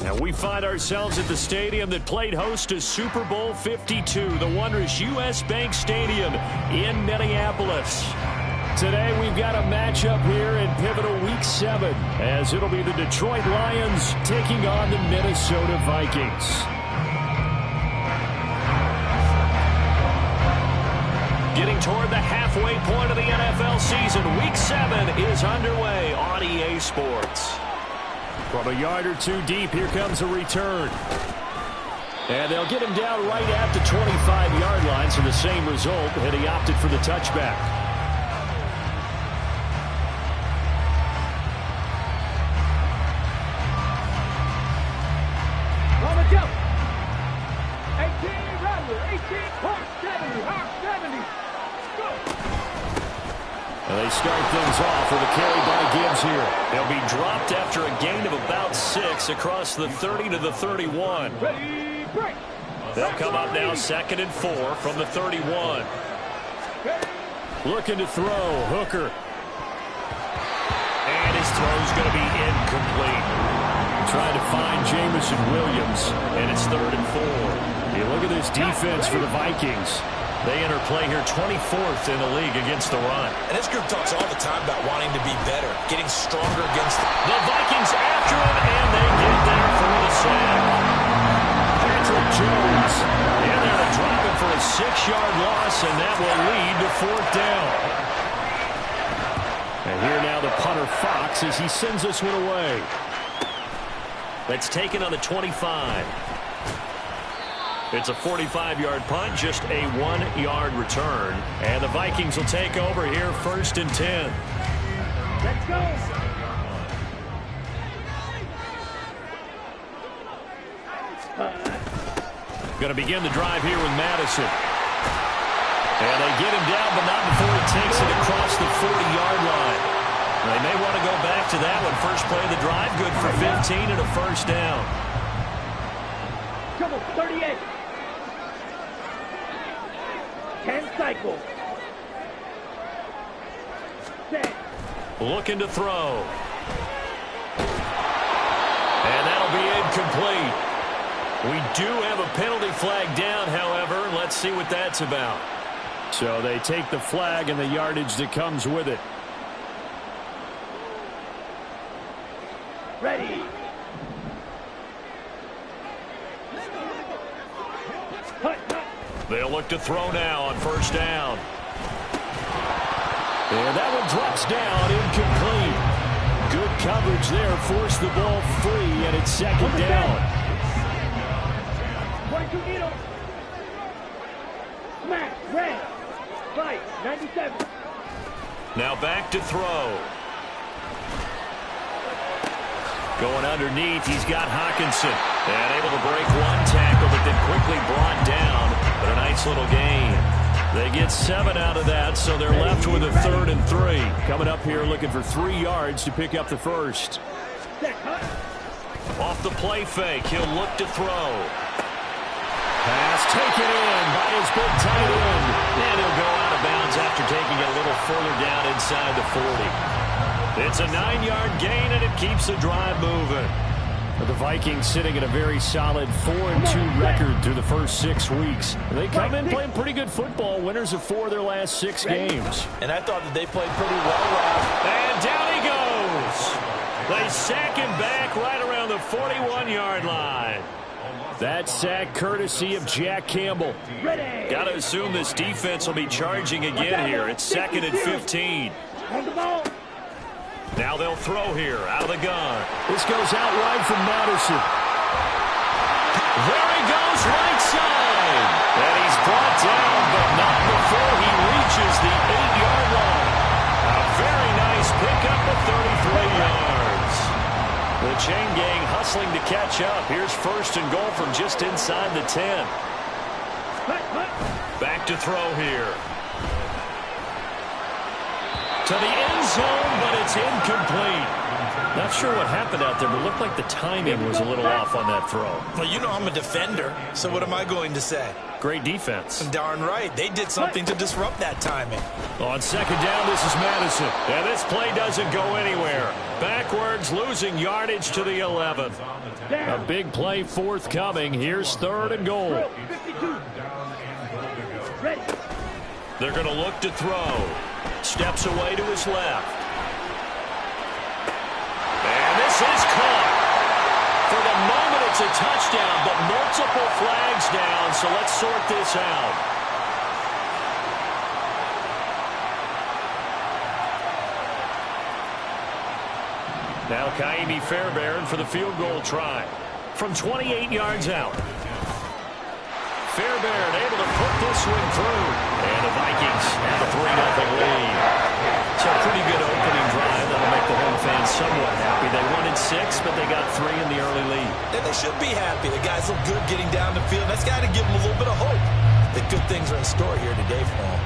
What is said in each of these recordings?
And we find ourselves at the stadium that played host to Super Bowl 52, the wondrous U.S. Bank Stadium in Minneapolis. Today we've got a matchup here in pivotal Week 7, as it'll be the Detroit Lions taking on the Minnesota Vikings. Getting toward the halfway point of the NFL season, Week 7 is underway on EA Sports. From a yard or two deep, here comes a return. And they'll get him down right at the 25-yard line, so the same result, and he opted for the touchback. On the jump. 18, Rattler, 18, Hawk 70, Hawk 70. Go. And they start things off with a carry by Gibbs here. They'll be dropped after a gain of about 6 across the 30 to the 31. Ready, break. They'll come up now 2nd and 4 from the 31. Looking to throw, Hooker. And his throw's going to be incomplete. Trying to find Jamison Williams, and it's 3rd and 4. You look at this defense for the Vikings. They enter play here 24th in the league against the run. And this group talks all the time about wanting to be better, getting stronger against the Vikings after him, and they get there for the sack. Patrick Jones in there to drop him for a 6-yard loss, and that will lead to 4th down. And here now the punter Fox as he sends this one away. That's taken on the 25. It's a 45-yard punt, just a 1-yard return. And the Vikings will take over here 1st and 10. Let's go. Going to begin the drive here with Madison. And they get him down, but not before he takes it across the 40-yard line. They may want to go back to that one. First play of the drive, good for 15 and a 1st down. Come on, 38. 10 cycles. Set. Looking to throw. And that'll be incomplete. We do have a penalty flag down, however. Let's see what that's about. So they take the flag and the yardage that comes with it. Ready. They'll look to throw now on 1st down. And that one drops down, incomplete. Good coverage there, forced the ball free, and it's 2nd down. 22 needle. Smack, red. Fight, 97. Now back to throw. Going underneath, he's got Hawkinson. And able to break one tackle, but then quickly brought down. But a nice little gain. They get 7 out of that, so they're left with a 3rd and 3. Coming up here looking for 3 yards to pick up the 1st. Off the play fake, he'll look to throw. Pass taken in by his big tight end. And he'll go out of bounds after taking it a little further down inside the 40. It's a 9-yard gain, and it keeps the drive moving. The Vikings sitting at a very solid 4-2 record through the first 6 weeks. They come in playing pretty good football, winners of 4 of their last 6 games. And I thought that they played pretty well, Rob. And down he goes. They sack him back right around the 41-yard line. That sack courtesy of Jack Campbell. Got to assume this defense will be charging again here. It's 2nd and 15. On the ball. Now they'll throw here out of the gun. This goes out wide from Madison. There he goes, right side. And he's brought down, but not before he reaches the 8-yard line. A very nice pickup of 33 yards. The chain gang hustling to catch up. Here's first and goal from just inside the 10. Back to throw here. To the end zone, but it's incomplete. Not sure what happened out there, but it looked like the timing was a little off on that throw. Well, you know I'm a defender, so what am I going to say? Great defense. Darn right. They did something to disrupt that timing. On second down, this is Madison. And this play doesn't go anywhere. Backwards, losing yardage to the 11. A big play forthcoming. Here's third and goal. They're going to look to throw. Steps away to his left. And this is caught. For the moment, it's a touchdown, but multiple flags down, so let's sort this out. Now Kaimi Fairbairn for the field goal try. From 28 yards out. Fairbairn able to put this one through. And the Vikings have a 3-0 lead. So a pretty good opening drive. That'll make the home fans somewhat happy. They wanted 6, but they got 3 in the early lead. And they should be happy. The guys look good getting down the field. That's got to give them a little bit of hope that good things are in store here today for them.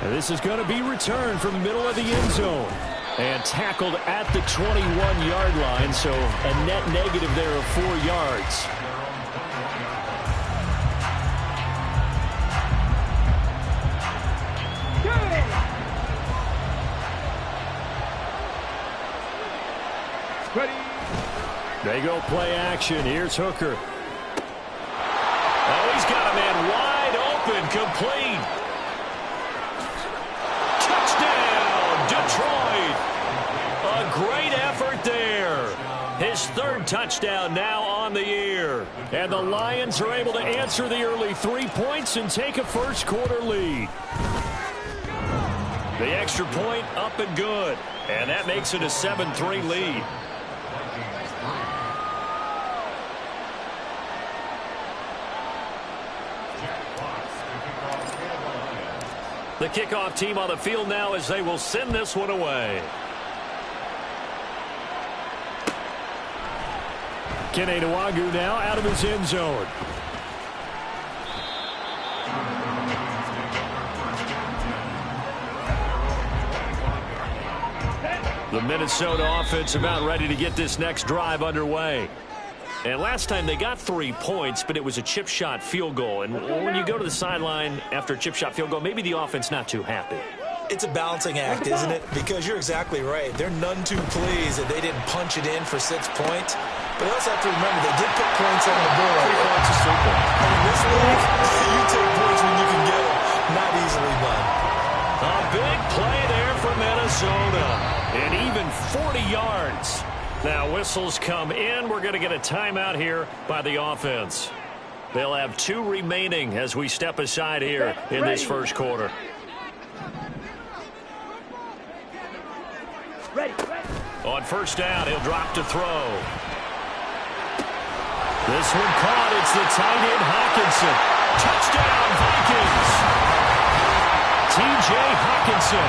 And this is going to be returned from the middle of the end zone. And tackled at the 21-yard line, so a net negative there of 4 yards. Ready. They go play action. Here's Hooker. Oh, he's got a man wide open, complete. Touchdown, Detroit. A great effort there. His third touchdown now on the year. And the Lions are able to answer the early 3 points and take a first-quarter lead. The extra point up and good. And that makes it a 7-3 lead. The kickoff team on the field now as they will send this one away. Kene Nwagu now out of his end zone. The Minnesota offense about ready to get this next drive underway. And last time they got 3 points, but it was a chip shot field goal. And when you go to the sideline after a chip shot field goal, maybe the offense not too happy. It's a balancing act, isn't it? Because you're exactly right. They're none too pleased that they didn't punch it in for 6 points. But you also have to remember, they did put points on the board. 3 points is 3 points. And in this league, you take points when you can get them. Not easily done. A big play there for Minnesota. And even 40 yards. Now whistles come in. We're going to get a timeout here by the offense. They'll have 2 remaining as we step aside here in this first quarter. On first down, he'll drop to throw. This one caught. It's the tight end Hawkinson. Touchdown, Vikings. T.J. Hawkinson,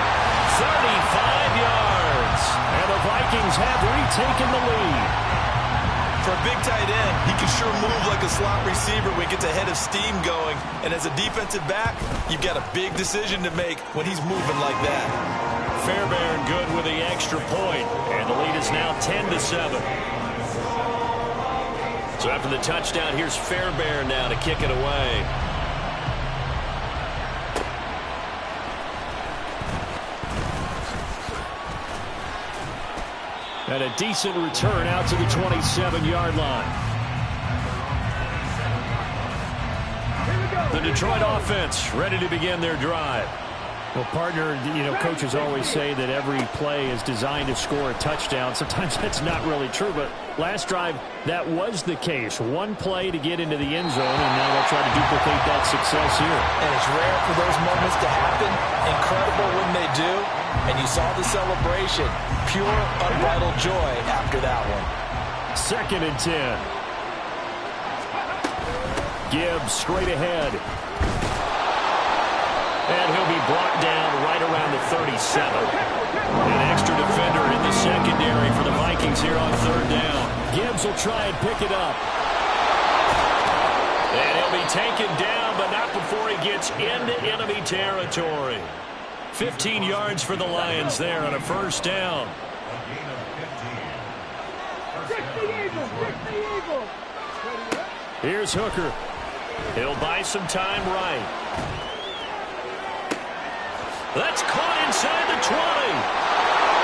35 yards. And the Vikings have retaken the lead. For a big tight end, he can sure move like a slot receiver when he gets a head of steam going. And as a defensive back, you've got a big decision to make when he's moving like that. Fairbairn good with the extra point. And the lead is now 10-7. So after the touchdown, here's Fairbairn now to kick it away. And a decent return out to the 27-yard line. The Detroit offense ready to begin their drive. Well, partner, you know, coaches always say that every play is designed to score a touchdown. Sometimes that's not really true, but last drive, that was the case. One play to get into the end zone, and now they'll try to duplicate that success here. And it's rare for those moments to happen. Incredible when they do. And you saw the celebration. Pure, unbridled joy after that one. 2nd and 10. Gibbs straight ahead. And he'll be brought down right around the 37. An extra defender secondary for the Vikings here on third down. Gibbs will try and pick it up. And he'll be taken down, but not before he gets into enemy territory. 15 yards for the Lions there on a first down. Here's Hooker. He'll buy some time right. That's caught inside the 20.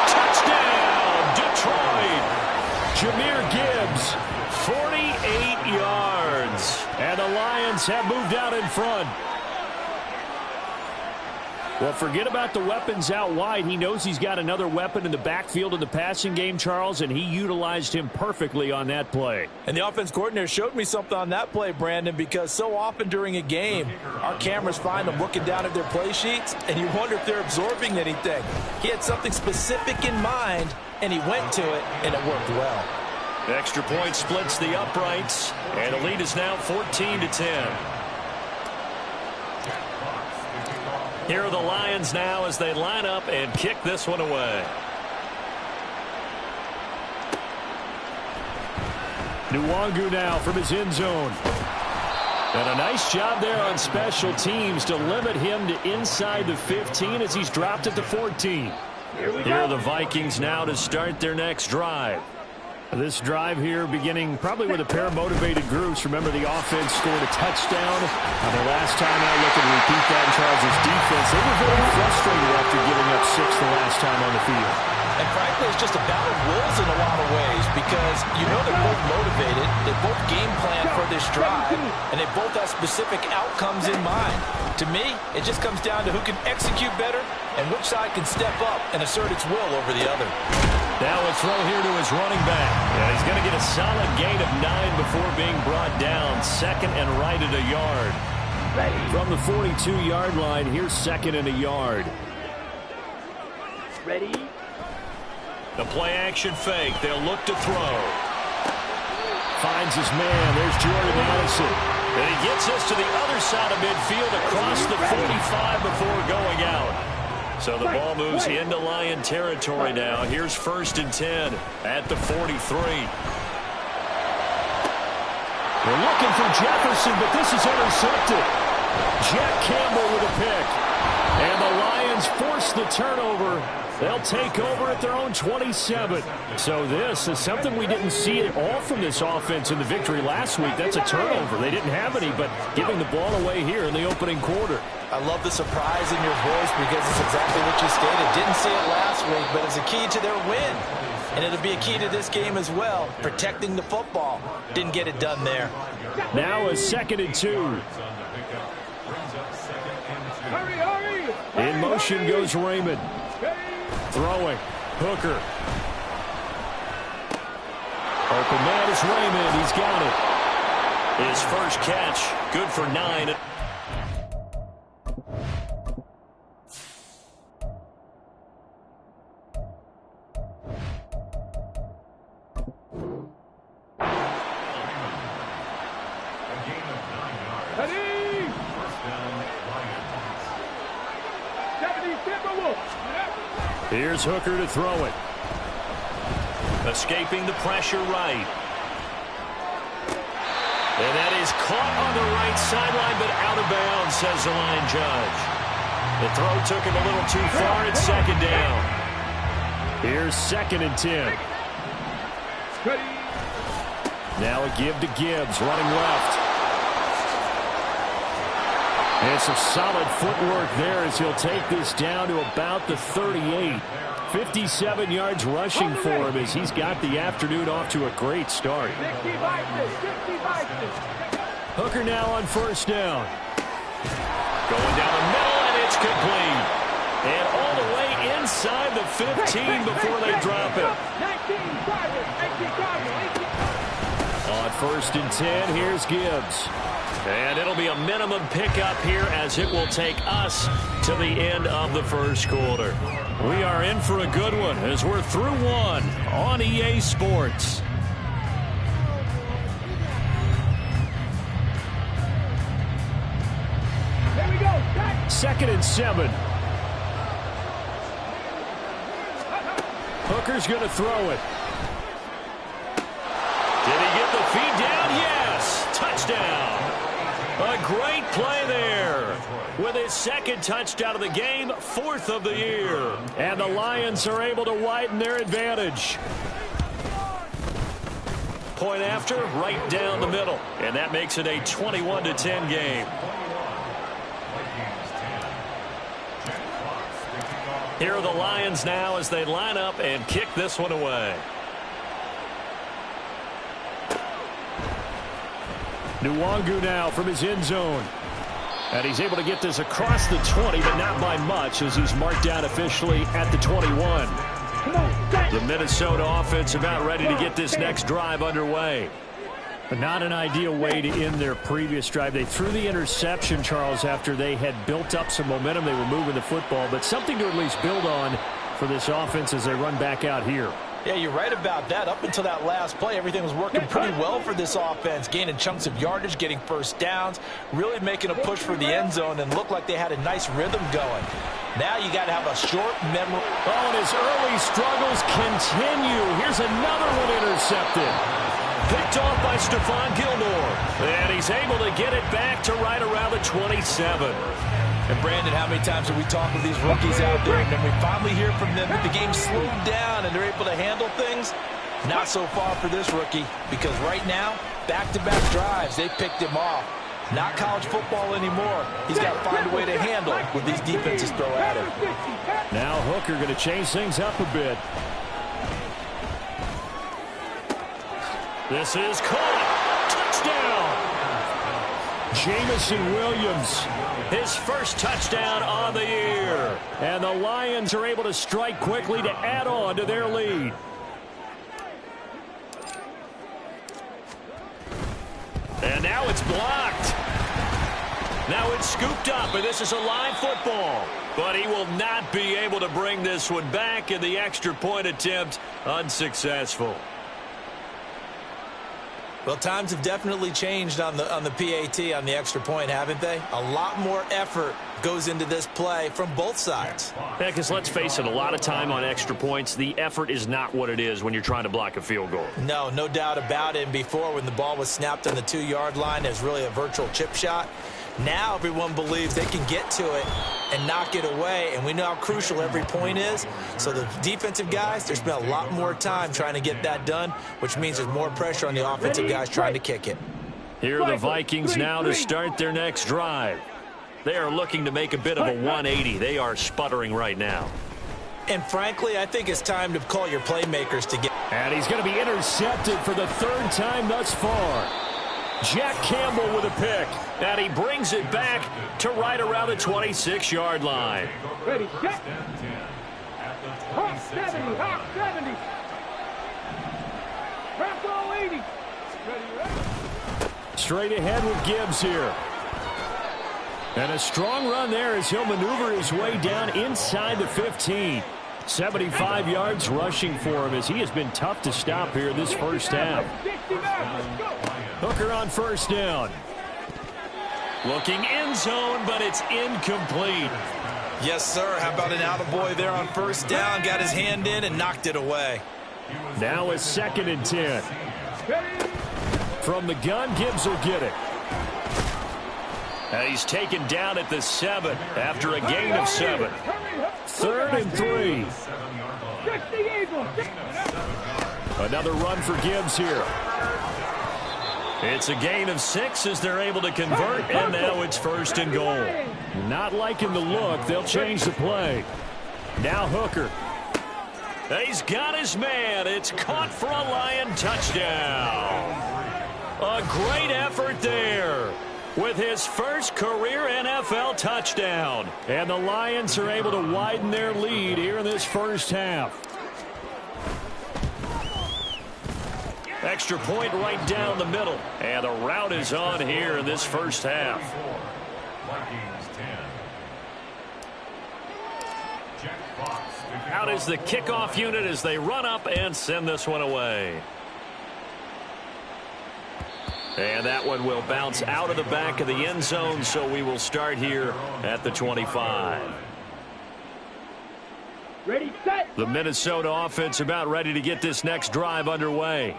Touchdown, Detroit. Jahmyr Gibbs, 48 yards. And the Lions have moved out in front. Well, forget about the weapons out wide. He knows he's got another weapon in the backfield in the passing game, Charles, and he utilized him perfectly on that play. And the offense coordinator showed me something on that play, Brandon, because so often during a game, our cameras find them looking down at their play sheets, and you wonder if they're absorbing anything. He had something specific in mind, and he went to it, and it worked well. The extra point splits the uprights, and the lead is now 14-10. Here are the Lions now as they line up and kick this one away. Nwangu now from his end zone. And a nice job there on special teams to limit him to inside the 15 as he's dropped at the 14. Here are the Vikings now to start their next drive. This drive here beginning probably with a pair of motivated groups. Remember, the offense scored a touchdown. The last time I look and repeat that in Charles' defense, they were very frustrated after giving up 6 the last time on the field. And frankly, it's just a battle of wills in a lot of ways because you know they're both motivated, they both game plan for this drive, and they both have specific outcomes in mind. To me, it just comes down to who can execute better and which side can step up and assert its will over the other. Now a throw here to his running back. And he's going to get a solid gain of 9 before being brought down. Second and right at a yard. From the 42-yard line, here's second and a yard. Ready? The play-action fake. They'll look to throw. Finds his man. There's Jordan Addison. And he gets us to the other side of midfield across the 45 before going out. So the ball moves into Lion territory now. Here's first and 10 at the 43. They're looking for Jefferson, but this is intercepted. Jack Campbell with a pick. And the Lions force the turnover. They'll take over at their own 27. So this is something we didn't see at all from this offense in the victory last week. That's a turnover. They didn't have any, but giving the ball away here in the opening quarter. I love the surprise in your voice because it's exactly what you stated. Didn't see it last week, but it's a key to their win. And it'll be a key to this game as well, protecting the football. Didn't get it done there. Now a second and 2. In motion goes Raymond. Throwing. Hooker. Open man is Raymond. He's got it. His first catch, good for 9. Here's Hooker to throw it. Escaping the pressure right. And that is caught on the right sideline, but out of bounds, says the line judge. The throw took him a little too far. It's second down. Here's second and 10. Now a give to Gibbs, running left. And some solid footwork there as he'll take this down to about the 38. 57 yards rushing for him as he's got the afternoon off to a great start. Hooker now on first down. Going down the middle, and it's complete. And all the way inside the 15 before they drop it. On first and 10, here's Gibbs. And it'll be a minimum pickup here as it will take us to the end of the first quarter. We are in for a good one as we're through one on EA Sports. There we go. Second and 7. Hooker's going to throw it. Did he get the feed down? Yes. Touchdown. A great play there. With his second touchdown of the game, 4th of the year. And the Lions are able to widen their advantage. Point after, right down the middle. And that makes it a 21-10 game. Here are the Lions now as they line up and kick this one away. Nwangu now from his end zone. And he's able to get this across the 20, but not by much as he's marked down officially at the 21. The Minnesota offense about ready to get this next drive underway. But not an ideal way to end their previous drive. They threw the interception, Charles, after they had built up some momentum. They were moving the football, but something to at least build on for this offense as they run back out here. Yeah, you're right about that. Up until that last play, everything was working pretty well for this offense, gaining chunks of yardage, getting first downs, really making a push for the end zone, and looked like they had a nice rhythm going. Now you got to have a short memory. Oh, and his early struggles continue. Here's another one intercepted. Picked off by Stephon Gilmore. And he's able to get it back to right around the 27. And, Brandon, how many times have we talked with these rookies out there, and then we finally hear from them that the game slowed down and they're able to handle things? Not so far for this rookie, because right now, back-to-back drives, they picked him off. Not college football anymore. He's got to find a way to handle what these defenses throw at him. Now Hooker going to change things up a bit. This is caught. Touchdown. Jamison Williams, his first touchdown on the year. And the Lions are able to strike quickly to add on to their lead. And now it's blocked. Now it's scooped up, and this is a live football. But he will not be able to bring this one back, and the extra point attempt unsuccessful. Well, times have definitely changed on the PAT, on the extra point, haven't they? A lot more effort goes into this play from both sides. Yeah, because let's face it, a lot of time on extra points, the effort is not what it is when you're trying to block a field goal. No, no doubt about it. And before, when the ball was snapped on the 2-yard line, it was really a virtual chip shot. Now everyone believes they can get to it and knock it away, and we know how crucial every point is. So the defensive guys, they spent a lot more time trying to get that done, which means there's more pressure on the offensive guys trying to kick it. Here are the Vikings now to start their next drive. They are looking to make a bit of a 180. They are sputtering right now. And frankly, I think it's time to call your playmakers to get. And he's going to be intercepted for the 3rd time thus far. Jack Campbell with a pick. And he brings it back to right around the 26-yard line. Ready, set. Hawk 70, Hawk 70. Rambo 80. Ready. Straight ahead with Gibbs here. And a strong run there as he'll maneuver his way down inside the 15. 75 yards rushing for him as he has been tough to stop here this first half. Hooker on first down. Looking end zone, but it's incomplete. Yes, sir. How about an attaboy there on first down? Got his hand in and knocked it away. Now it's 2nd and 10. From the gun, Gibbs will get it. And he's taken down at the 7 after a gain of 7. 3rd and 3. Another run for Gibbs here. It's a gain of 6 as they're able to convert, and now it's 1st and goal. Not liking the look. They'll change the play. Now Hooker. He's got his man. It's caught for a Lion touchdown. A great effort there with his first career NFL touchdown. And the Lions are able to widen their lead here in this first half. Extra point right down the middle. And the route is on here in this first half. Out is the kickoff unit as they run up and send this one away. And that one will bounce out of the back of the end zone, so we will start here at the 25. Ready, set. The Minnesota offense about ready to get this next drive underway.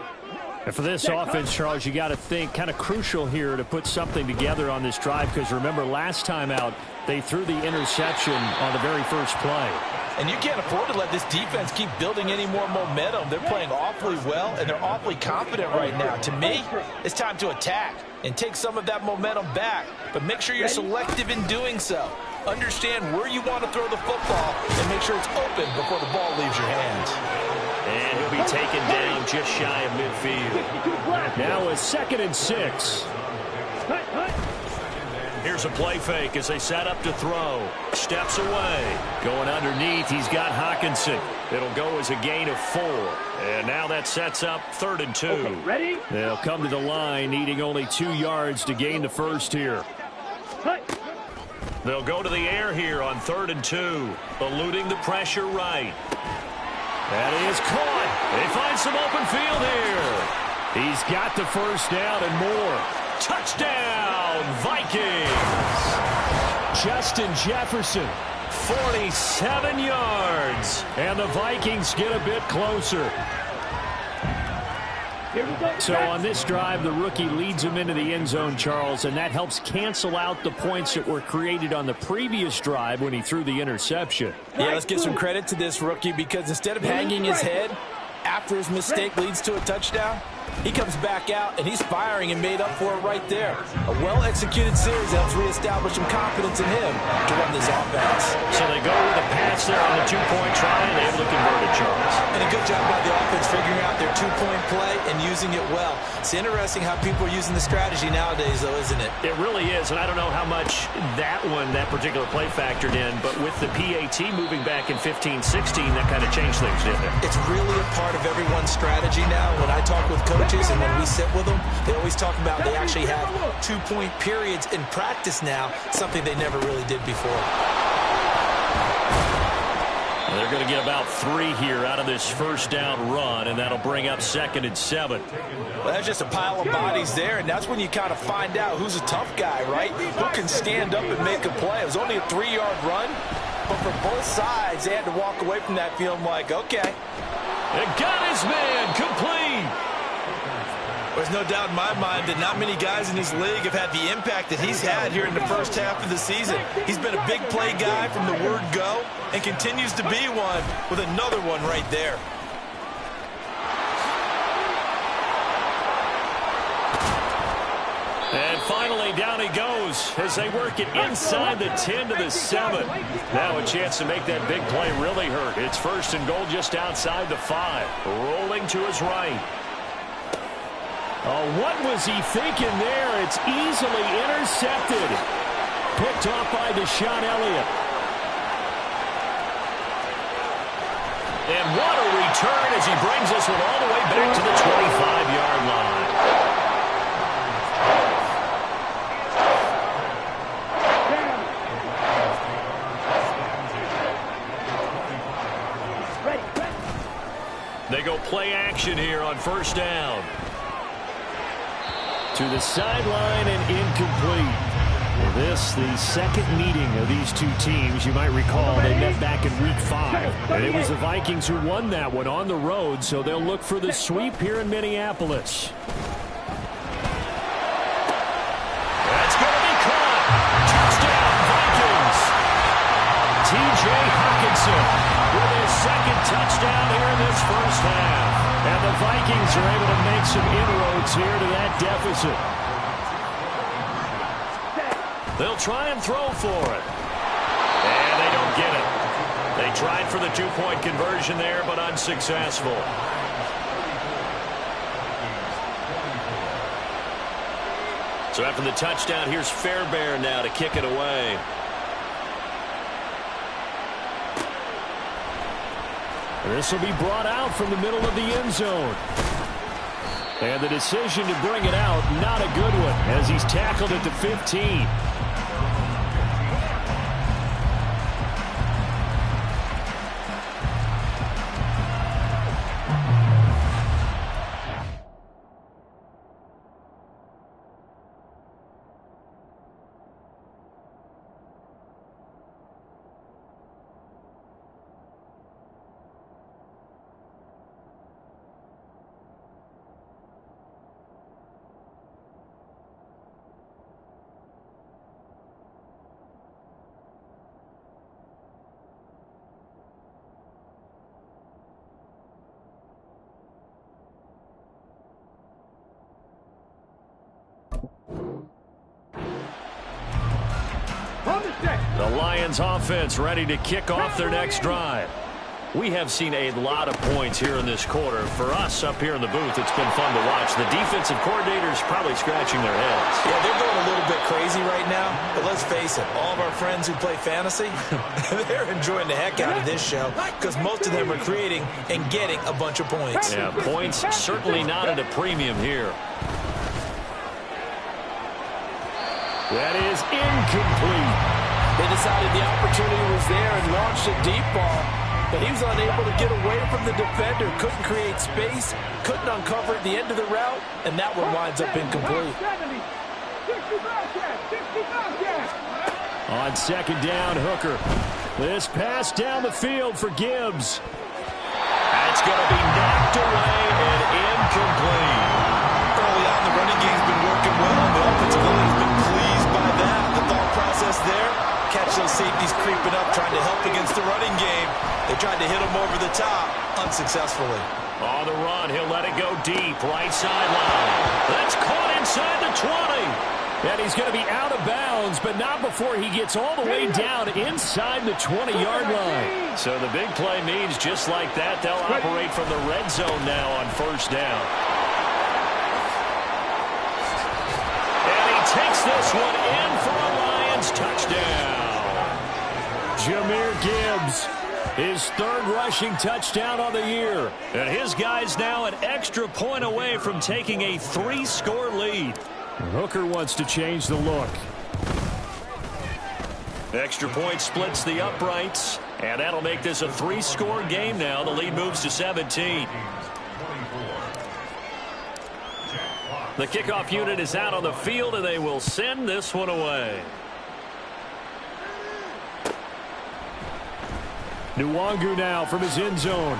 And for this offense, Charles, you got to think kind of crucial here to put something together on this drive, because remember last time out they threw the interception on the very first play. And you can't afford to let this defense keep building any more momentum. They're playing awfully well, and they're awfully confident right now. To me, it's time to attack and take some of that momentum back, but make sure you're selective in doing so. Understand where you want to throw the football and make sure it's open before the ball leaves your hands. And he'll be taken down just shy of midfield. Now a 2nd and 6. Here's a play fake as they set up to throw. Steps away. Going underneath, he's got Hawkinson. It'll go as a gain of 4. And now that sets up 3rd and 2. Okay, ready? They'll come to the line, needing only 2 yards to gain the first here. They'll go to the air here on 3rd and 2. Eluding the pressure right. That is caught. They find some open field here. He's got the first down and more. Touchdown, Vikings. Justin Jefferson. 47 yards. And the Vikings get a bit closer. Here we go. So on this drive, the rookie leads him into the end zone, Charles, and that helps cancel out the points that were created on the previous drive when he threw the interception. Yeah, let's give some credit to this rookie, because instead of hanging his head after his mistake leads to a touchdown, he comes back out and he's firing and made up for it right there. A well-executed series helps reestablish some confidence in him to run this offense. So they go with a pass there on the 2-point try, and they're able to convert it, Charles. And a good job by the offense figuring out their 2-point play and using it well. It's interesting how people are using the strategy nowadays, though, isn't it? It really is, and I don't know how much that particular play factored in, but with the PAT moving back in 15-16, that kind of changed things, didn't it? It's really a part of everyone's strategy now. When I talk with coaches and when we sit with them, they always talk about they actually have 2-point periods in practice now, something they never really did before. They're going to get about 3 here out of this first down run, and that'll bring up 2nd and 7. Well, that's just a pile of bodies there, and that's when you kind of find out who's a tough guy, right? Who can stand up and make a play. It was only a 3-yard run, but for both sides, they had to walk away from that feeling like, okay. And got his man complete. There's no doubt in my mind that not many guys in this league have had the impact that he's had here in the first half of the season. He's been a big play guy from the word go and continues to be one with another one right there. And finally, down he goes as they work it inside the 10 to the 7. Now a chance to make that big play really hurt. It's 1st and goal just outside the 5. Rolling to his right. Oh, what was he thinking there? It's easily intercepted. Picked off by Deshaun Elliott. And what a return as he brings this one all the way back to the 25-yard line. They go play action here on 1st down. To the sideline and incomplete. This, the second meeting of these two teams. You might recall they met back in Week 5. And it was the Vikings who won that one on the road, so they'll look for the sweep here in Minneapolis. That's going to be caught. Touchdown, Vikings. T.J. Hawkinson with his 2nd touchdown here in this first half. And the Vikings are able to make some inroads here to that deficit. They'll try and throw for it. And they don't get it. They tried for the 2-point conversion there, but unsuccessful. So after the touchdown, here's Fairbairn now to kick it away. This will be brought out from the middle of the end zone. And the decision to bring it out, not a good one, as he's tackled at the 15. On the set. The Lions offense ready to kick off their next drive. We have seen a lot of points here in this quarter. For us up here in the booth, it's been fun to watch. The defensive coordinators probably scratching their heads. Yeah, they're going a little bit crazy right now. But let's face it, all of our friends who play fantasy, they're enjoying the heck out of this show because most of them are creating and getting a bunch of points. Yeah, points certainly not at a premium here. That is incomplete. They decided the opportunity was there and launched a deep ball, but he was unable to get away from the defender, couldn't create space, couldn't uncover at the end of the route, and that one winds up incomplete. 65 yards. On second down, Hooker. This pass down the field for Gibbs. That's going to be knocked away and incomplete. Early on, the running game's been working well, and the offensive line has been pleased by that. The thought process there, catch those safeties creeping up, trying to help against the running game. They tried to hit him over the top, unsuccessfully. On the run, he'll let it go deep, right sideline. That's caught inside the 20. And he's going to be out of bounds, but not before he gets all the way down inside the 20-yard line. So the big play means just like that, they'll operate from the red zone now on first down. And he takes this one in for a Lions touchdown. Jahmyr Gibbs, his third rushing touchdown on the year. And his guys now an extra point away from taking a 3-score lead. Hooker wants to change the look. Extra point splits the uprights, and that'll make this a 3-score game now. The lead moves to 17. The kickoff unit is out on the field, and they will send this one away. Nwangu now from his end zone.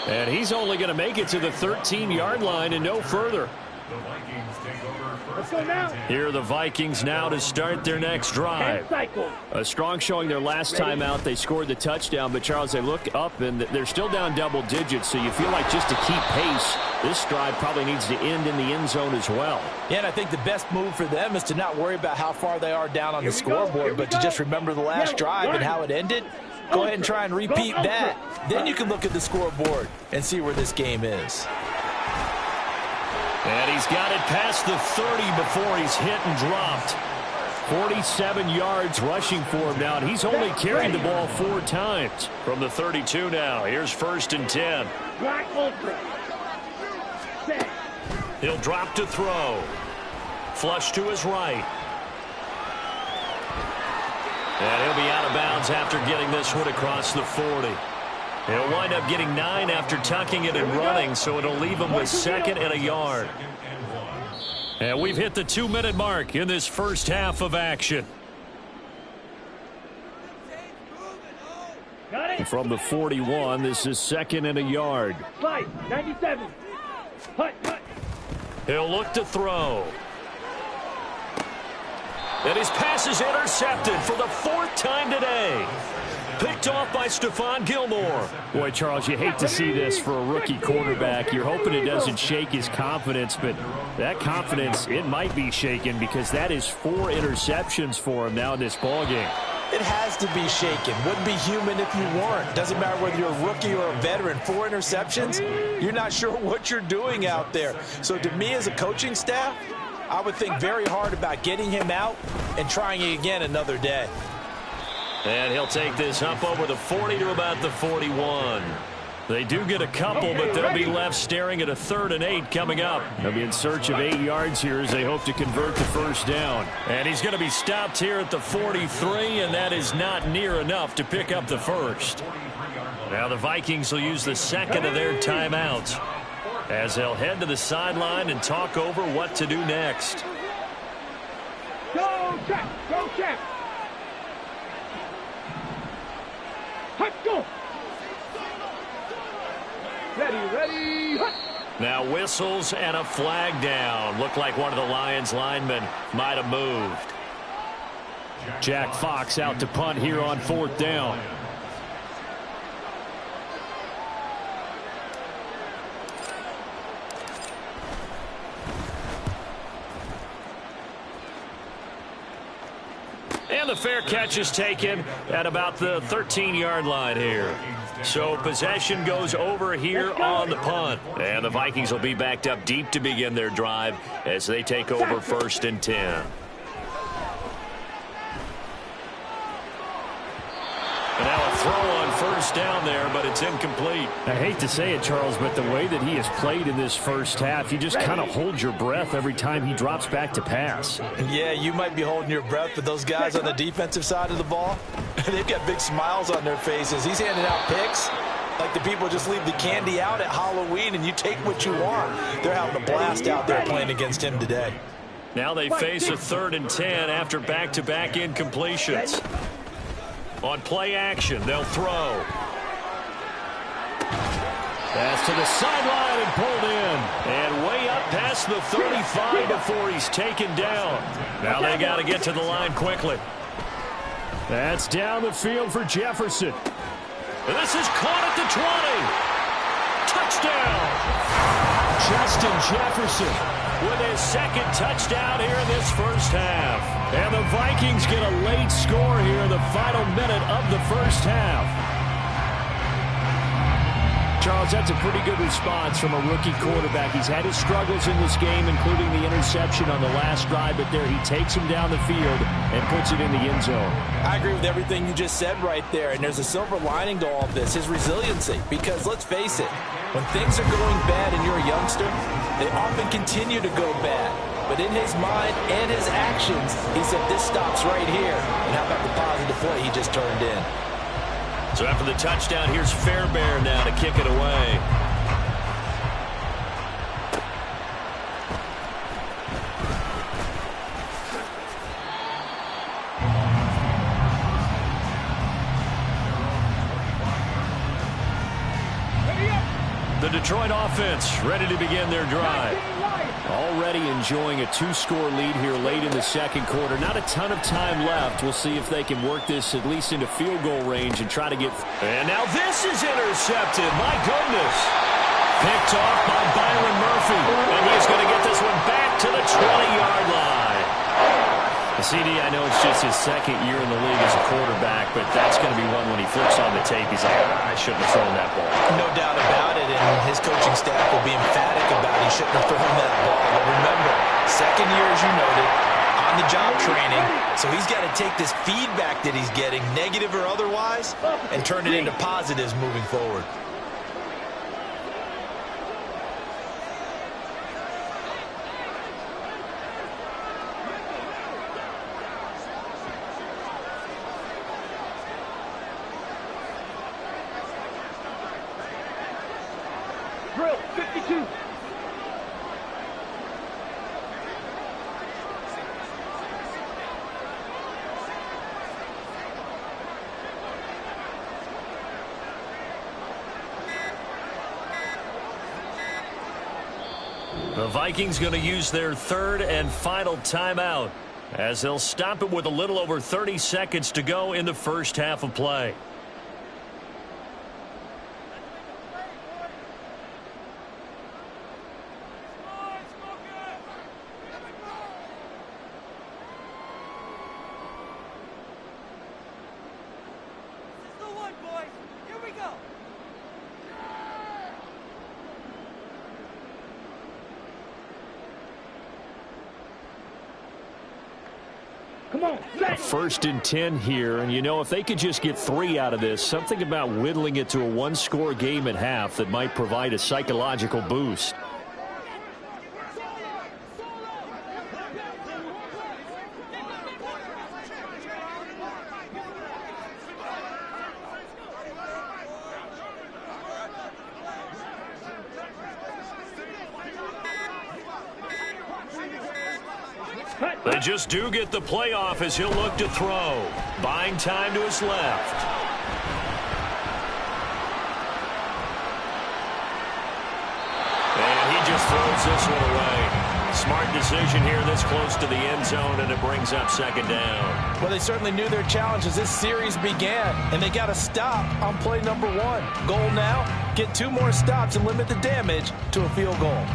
And he's only going to make it to the 13-yard line and no further. Let's go now. Here are the Vikings now to start their next drive. A strong showing their last time out. They scored the touchdown, but Charles, they look up and they're still down double digits, so you feel like just to keep pace, this drive probably needs to end in the end zone as well. Yeah, and I think the best move for them is to not worry about how far they are down on the scoreboard, but to just remember the last drive and how it ended. Go ahead and try and repeat that. Then you can look at the scoreboard and see where this game is. And he's got it past the 30 before he's hit and dropped. 47 yards rushing for him now, and he's only carried the ball 4 times. From the 32 now, here's 1st and 10. He'll drop to throw. Flush to his right. And he'll be out of bounds after getting this one across the 40. He'll wind up getting 9 after tucking it and running, so it'll leave him with 2nd and a yard. And we've hit the 2-minute mark in this first half of action. From the 41, this is 2nd and a yard. Slide, 97. Hut. He'll look to throw. And his pass is intercepted for the 4th time today. Picked off by Stephon Gilmore. Boy, Charles, you hate to see this for a rookie quarterback. You're hoping it doesn't shake his confidence, but that confidence, it might be shaken because that is 4 interceptions for him now in this ballgame. It has to be shaken. Wouldn't be human if you weren't. Doesn't matter whether you're a rookie or a veteran. 4 interceptions, you're not sure what you're doing out there. So to me as a coaching staff, I would think very hard about getting him out and trying it again another day. And he'll take this up over the 40 to about the 41. They do get a couple, but they'll be left staring at a 3rd and 8 coming up. They'll be in search of 8 yards here as they hope to convert the first down. And he's going to be stopped here at the 43, and that is not near enough to pick up the first. Now the Vikings will use the 2nd of their timeouts as they'll head to the sideline and talk over what to do next. Go check. Hut, go. Ready. Hut. Now whistles and a flag down. Looked like one of the Lions linemen might have moved. Jack Fox out to punt here on 4th down. And the fair catch is taken at about the 13-yard line here. So possession goes over here on the punt. And the Vikings will be backed up deep to begin their drive as they take over 1st and 10. And now a throw on 1st down there, but it's incomplete. I hate to say it, Charles, but the way that he has played in this first half, you just kind of hold your breath every time he drops back to pass. Yeah, you might be holding your breath, but those guys on the defensive side of the ball, they've got big smiles on their faces. He's handing out picks like the people just leave the candy out at Halloween and you take what you want. They're having a blast out there playing against him today. Now they face a 3rd and 10 after back-to-back incompletions. On play action, they'll throw. Pass to the sideline and pulled in. And way up past the 35 before he's taken down. Now they got to get to the line quickly. That's down the field for Jefferson. And this is caught at the 20. Touchdown. Justin Jefferson with his 2nd touchdown here in this first half. And the Vikings get a late score here in the final minute of the first half. Charles, that's a pretty good response from a rookie quarterback. He's had his struggles in this game, including the interception on the last drive, but there he takes him down the field and puts it in the end zone. I agree with everything you just said right there, and there's a silver lining to all of this, his resiliency. Because let's face it, when things are going bad and you're a youngster, they often continue to go bad. But in his mind and his actions, he said, this stops right here. And how about the positive play he just turned in? So after the touchdown, here's Fairbairn now to kick it away. The Detroit offense ready to begin their drive. Already enjoying a 2-score lead here late in the 2nd quarter. Not a ton of time left. We'll see if they can work this at least into field goal range and try to get... And now this is intercepted. My goodness. Picked off by Byron Murphy. And he's going to get this one back to the 20-yard line. The CD, I know it's just his 2nd year in the league as a quarterback, but that's going to be one when he flips on the tape. He's like, I shouldn't have thrown that ball. No doubt about it, and his coaching staff will be emphatic about he shouldn't have thrown that ball. But remember, 2nd year, as you noted, on-the-job training, so he's got to take this feedback that he's getting, negative or otherwise, and turn it into positives moving forward. Drill 52. The Vikings going to use their 3rd and final timeout as they'll stop it with a little over 30 seconds to go in the first half of play. Come on, 1st and 10 here, and you know, if they could just get 3 out of this, something about whittling it to a 1-score game at half that might provide a psychological boost. They just do get the playoff as he'll look to throw. Buying time to his left. And he just throws this one away. Smart decision here this close to the end zone, and it brings up 2nd down. Well, they certainly knew their challenge as this series began, and they got to stop on play number 1. Goal now, get 2 more stops and limit the damage to a field goal.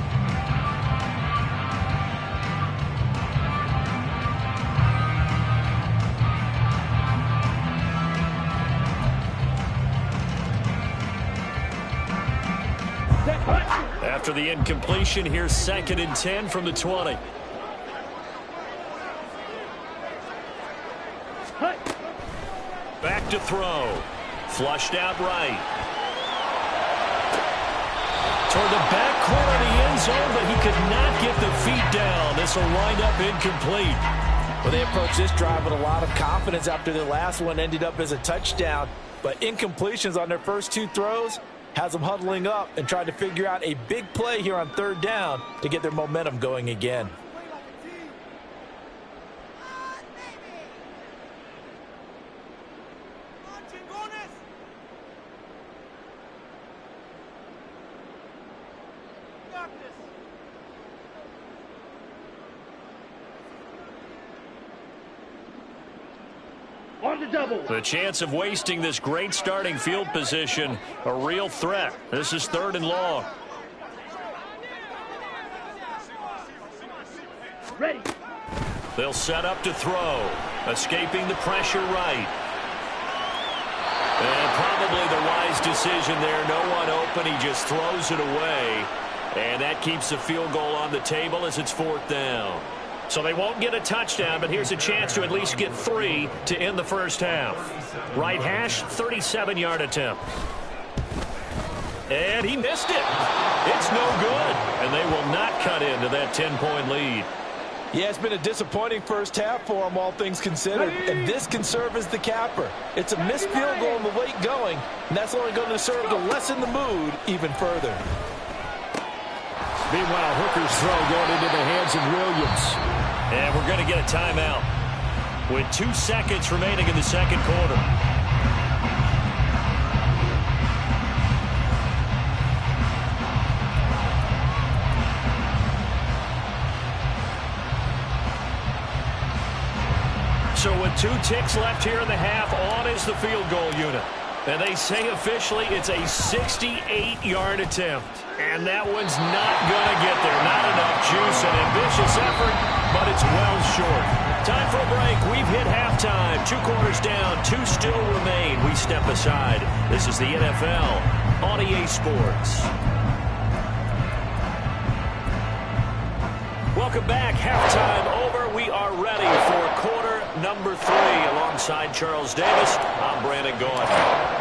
After the incompletion, here's 2nd and 10 from the 20. Back to throw. Flushed out right. Toward the back corner of the end zone, but he could not get the feet down. This will wind up incomplete. Well, they approached this drive with a lot of confidence after their last one ended up as a touchdown. But incompletions on their first 2 throws has them huddling up and trying to figure out a big play here on 3rd down to get their momentum going again. The chance of wasting this great starting field position, a real threat. This is 3rd and long. Ready. They'll set up to throw. Escaping the pressure right. And probably the wise decision there. No one open. He just throws it away. And that keeps the field goal on the table as it's 4th down. So they won't get a touchdown, but here's a chance to at least get 3 to end the first half. Right hash, 37-yard attempt. And he missed it. It's no good. And they will not cut into that 10-point lead. Yeah, it's been a disappointing first half for them, all things considered. And this can serve as the capper. It's a missed field goal in the late going, and that's only going to serve to lessen the mood even further. Meanwhile, Hooker's throw going into the hands of Williams. And we're going to get a timeout with 2 seconds remaining in the 2nd quarter. So with 2 ticks left here in the half, on is the field goal unit. And they say officially it's a 68-yard attempt. And that one's not going to get there. Not enough juice. An ambitious effort, but it's well short. Time for a break. We've hit halftime. 2 quarters down. 2 still remain. We step aside. This is the NFL on EA Sports. Welcome back. Halftime over. We are ready for quarter number 3. Alongside Charles Davis, I'm Brandon Gaudin.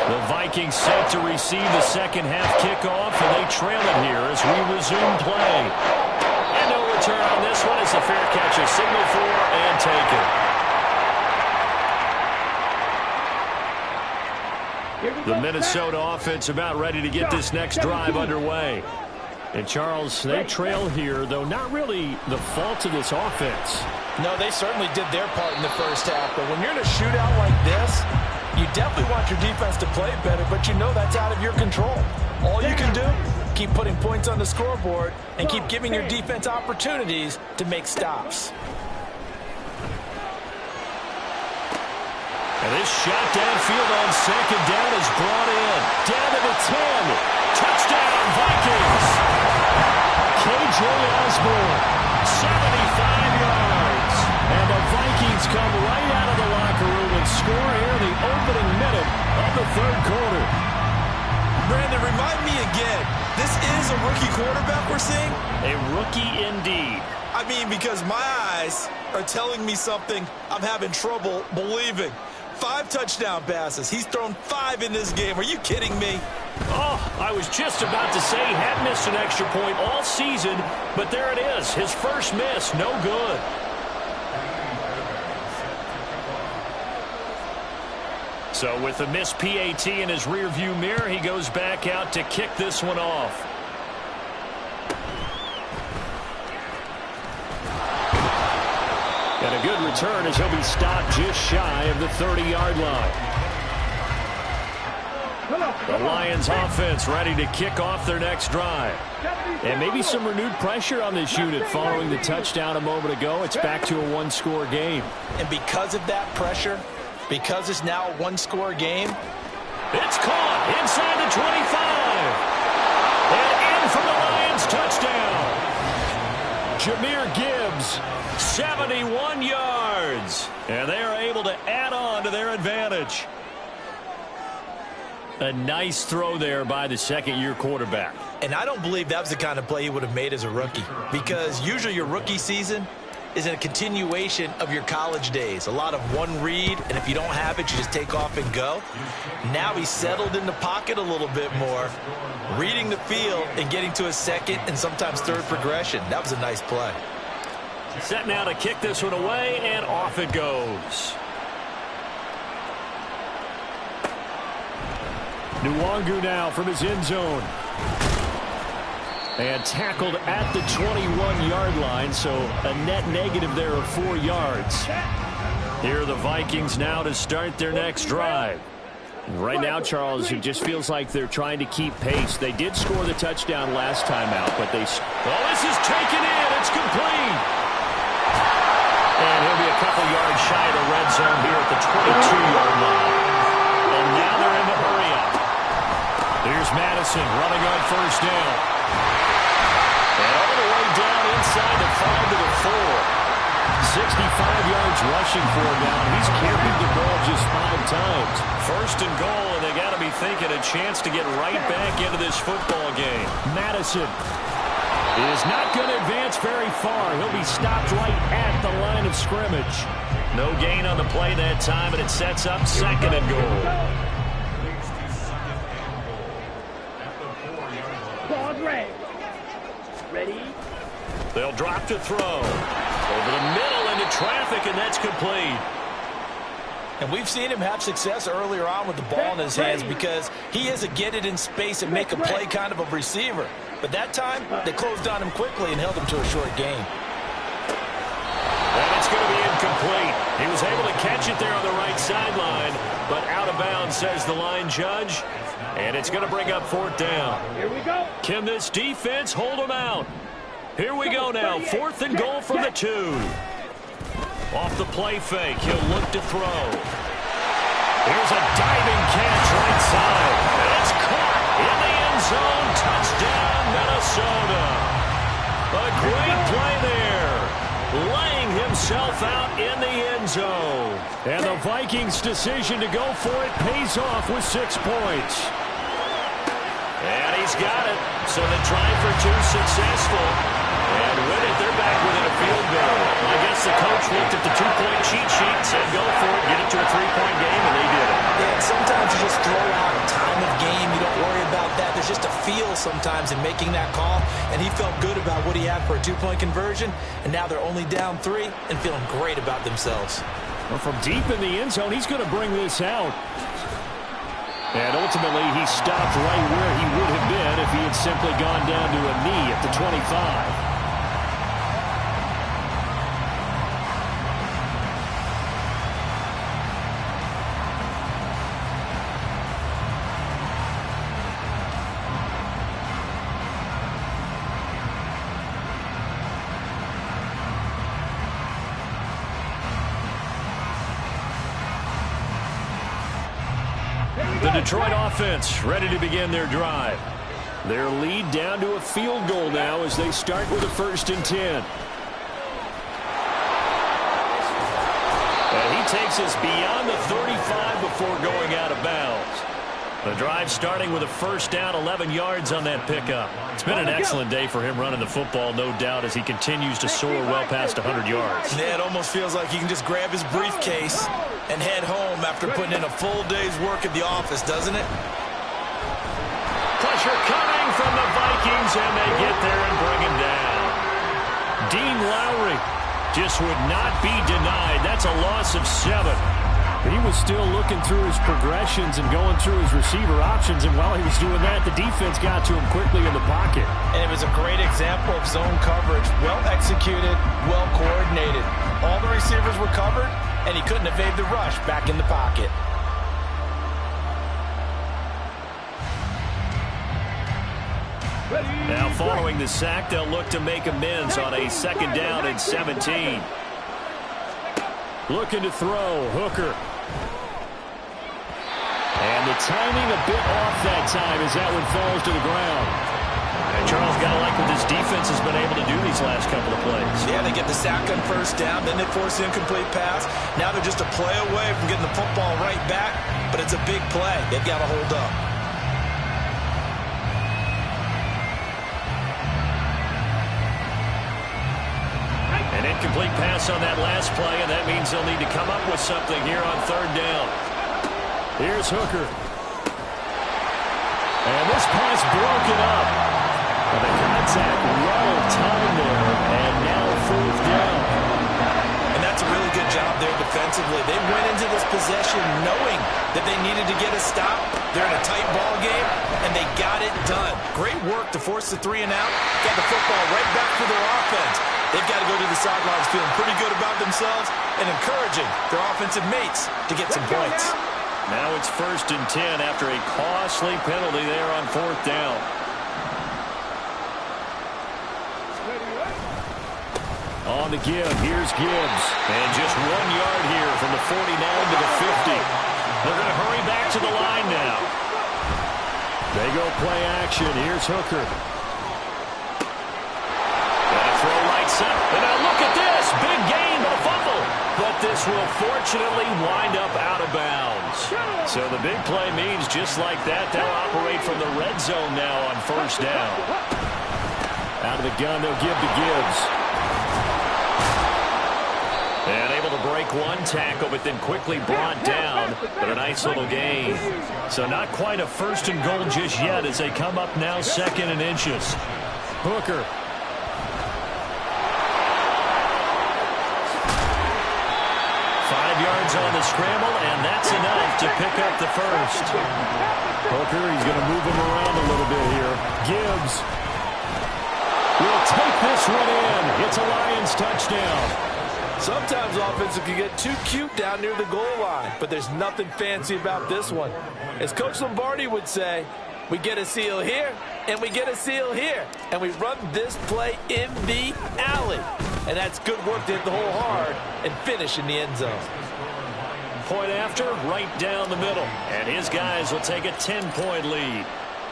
The Vikings set to receive the 2nd half kickoff, and they trail it here as we resume play. And no return on this one as the fair catch is signaled for and taken. The Minnesota offense about ready to get this next drive underway. And, Charles, they trail here, though not really the fault of this offense. No, they certainly did their part in the first half. But when you're in a shootout like this, you definitely want your defense to play better, but you know that's out of your control. All you can do, keep putting points on the scoreboard and keep giving your defense opportunities to make stops. And this shot downfield on 2nd down is brought in. Down to the 10. Touchdown, Vikings. KJ Osborne, 75 yards. And the Vikings come right out of the locker room and score here in the opening minute of the 3rd quarter. Brandon, remind me again, this is a rookie quarterback we're seeing? A rookie indeed. I mean, because my eyes are telling me something I'm having trouble believing. 5 touchdown passes. He's thrown 5 in this game. Are you kidding me? Oh, I was just about to say he hadn't missed an extra point all season, but there it is. His first miss, no good. So with the missed PAT in his rearview mirror, he goes back out to kick this one off. And a good return as he'll be stopped just shy of the 30-yard line. The Lions offense ready to kick off their next drive. And maybe some renewed pressure on this unit following the touchdown a moment ago. It's back to a one-score game. And because of that pressure, because it's now a one-score game, it's caught inside the 25. And in for the Lions touchdown. Jahmyr Gibbs, 71 yards. And they are able to add on to their advantage. A nice throw there by the second-year quarterback. And I don't believe that was the kind of play he would have made as a rookie, because usually your rookie season is a continuation of your college days. A lot of one read, and if you don't have it, you just take off and go. Now he's settled in the pocket a little bit more, reading the field and getting to a second and sometimes third progression. That was a nice play. Set now to kick this one away, and off it goes. Nwangu now from his end zone. And tackled at the 21-yard line, so a net negative there of 4 yards. Here are the Vikings now to start their next drive. Right now, Charles, it just feels like they're trying to keep pace. They did score the touchdown last time out, but they... Oh, this is taken in. It's complete. And he'll be a couple yards shy of the red zone here at the 22-yard line. And now they're in the hurry-up. Here's Madison running on first down. And all the way down inside the 5 to the 4. 65 yards rushing for him now. He's carried the ball just 5 times. First and goal, and they got to be thinking a chance to get right back into this football game. Madison is not going to advance very far. He'll be stopped right at the line of scrimmage. No gain on the play that time, and it sets up second and goal. Ready? They'll drop to throw. Over the middle into traffic, and that's complete. And we've seen him have success earlier on with the ball in his hands because he is a get-it-in space and make a play kind of a receiver. But that time, they closed on him quickly and held him to a short gain. And it's going to be incomplete. He was able to catch it there on the right sideline, but out of bounds, says the line judge. And it's going to bring up 4th down. Here we go. Can this defense hold him out? Here we go now. 4th and goal from the 2. Off the play fake, he'll look to throw. Here's a diving catch right side. It's caught in the end zone. Touchdown, Minnesota. A great play there. Laying himself out in the end zone. And the Vikings' decision to go for it pays off with 6 points. And he's got it. So the try for 2 successful. And with it, they're back within a field goal. I guess the coach looked at the 2-point cheat sheet and said, go for it, get it to a 3-point game, and they did it. Yeah, and sometimes you just throw out time of game. You don't worry about that. There's just a feel sometimes in making that call, and he felt good about what he had for a 2-point conversion, and now they're only down 3 and feeling great about themselves. Well, from deep in the end zone, he's going to bring this out. And ultimately, he stopped right where he would have been if he had simply gone down to a knee at the 25. The Detroit offense ready to begin their drive. Their lead down to a field goal now as they start with a 1st and 10. And he takes us beyond the 35 before going out of bounds. The drive starting with a 1st down, 11 yards on that pickup. It's been an excellent day for him running the football, no doubt, as he continues to soar well past 100 yards. Yeah, it almost feels like he can just grab his briefcase and head home after putting in a full day's work at the office, doesn't it? Pressure coming from the Vikings, and they get there and bring him down. Dean Lowry just would not be denied. That's a loss of 7. He was still looking through his progressions and going through his receiver options, and while he was doing that, the defense got to him quickly in the pocket. And it was a great example of zone coverage. Well executed, well coordinated. All the receivers were covered, and he couldn't evade the rush back in the pocket. Now following the sack, they'll look to make amends on a 2nd down and 17. Looking to throw, Hooker. And the timing a bit off that time as that one falls to the ground. And Charles, got to like what this defense has been able to do these last couple of plays. Yeah, they get the sack on 1st down, then they force the incomplete pass. Now they're just a play away from getting the football right back, but it's a big play. They've got to hold up. incomplete pass on that last play, and that means they'll need to come up with something here on third down. Here's Hooker. And this pass broken up. And the contact well timed there, and now fourth down. And that's a really good job there defensively. They went into this possession knowing that they needed to get a stop. They're in a tight ball game, and they got it done. Great work to force the 3 and out. Got the football right back to their offense. They've got to go to the sidelines feeling pretty good about themselves and encouraging their offensive mates to get some points. Now it's 1st and 10 after a costly penalty there on fourth down. On the give, here's Gibbs. And just 1 yard here from the 49 to the 50. They're going to hurry back to the line now. They go play action. Here's Hooker. Gonna throw right side. And now look at this. Big gain, but a fumble. But this will fortunately wind up out of bounds. So the big play means just like that, they'll operate from the red zone now on first down. Out of the gun, they'll give to Gibbs. And able to break one tackle, but then quickly brought down. But a nice little gain. So not quite a 1st and goal just yet as they come up now 2nd and inches. Hooker. 5 yards on the scramble, and that's enough to pick up the first. Hooker, he's going to move him around a little bit here. Gibbs will take this one in. It's a Lions touchdown. Sometimes offensive can get too cute down near the goal line, but there's nothing fancy about this one. As Coach Lombardi would say, we get a seal here, and we get a seal here, and we run this play in the alley. And that's good work to hit the hole hard and finish in the end zone. Point after, right down the middle. And his guys will take a 10-point lead.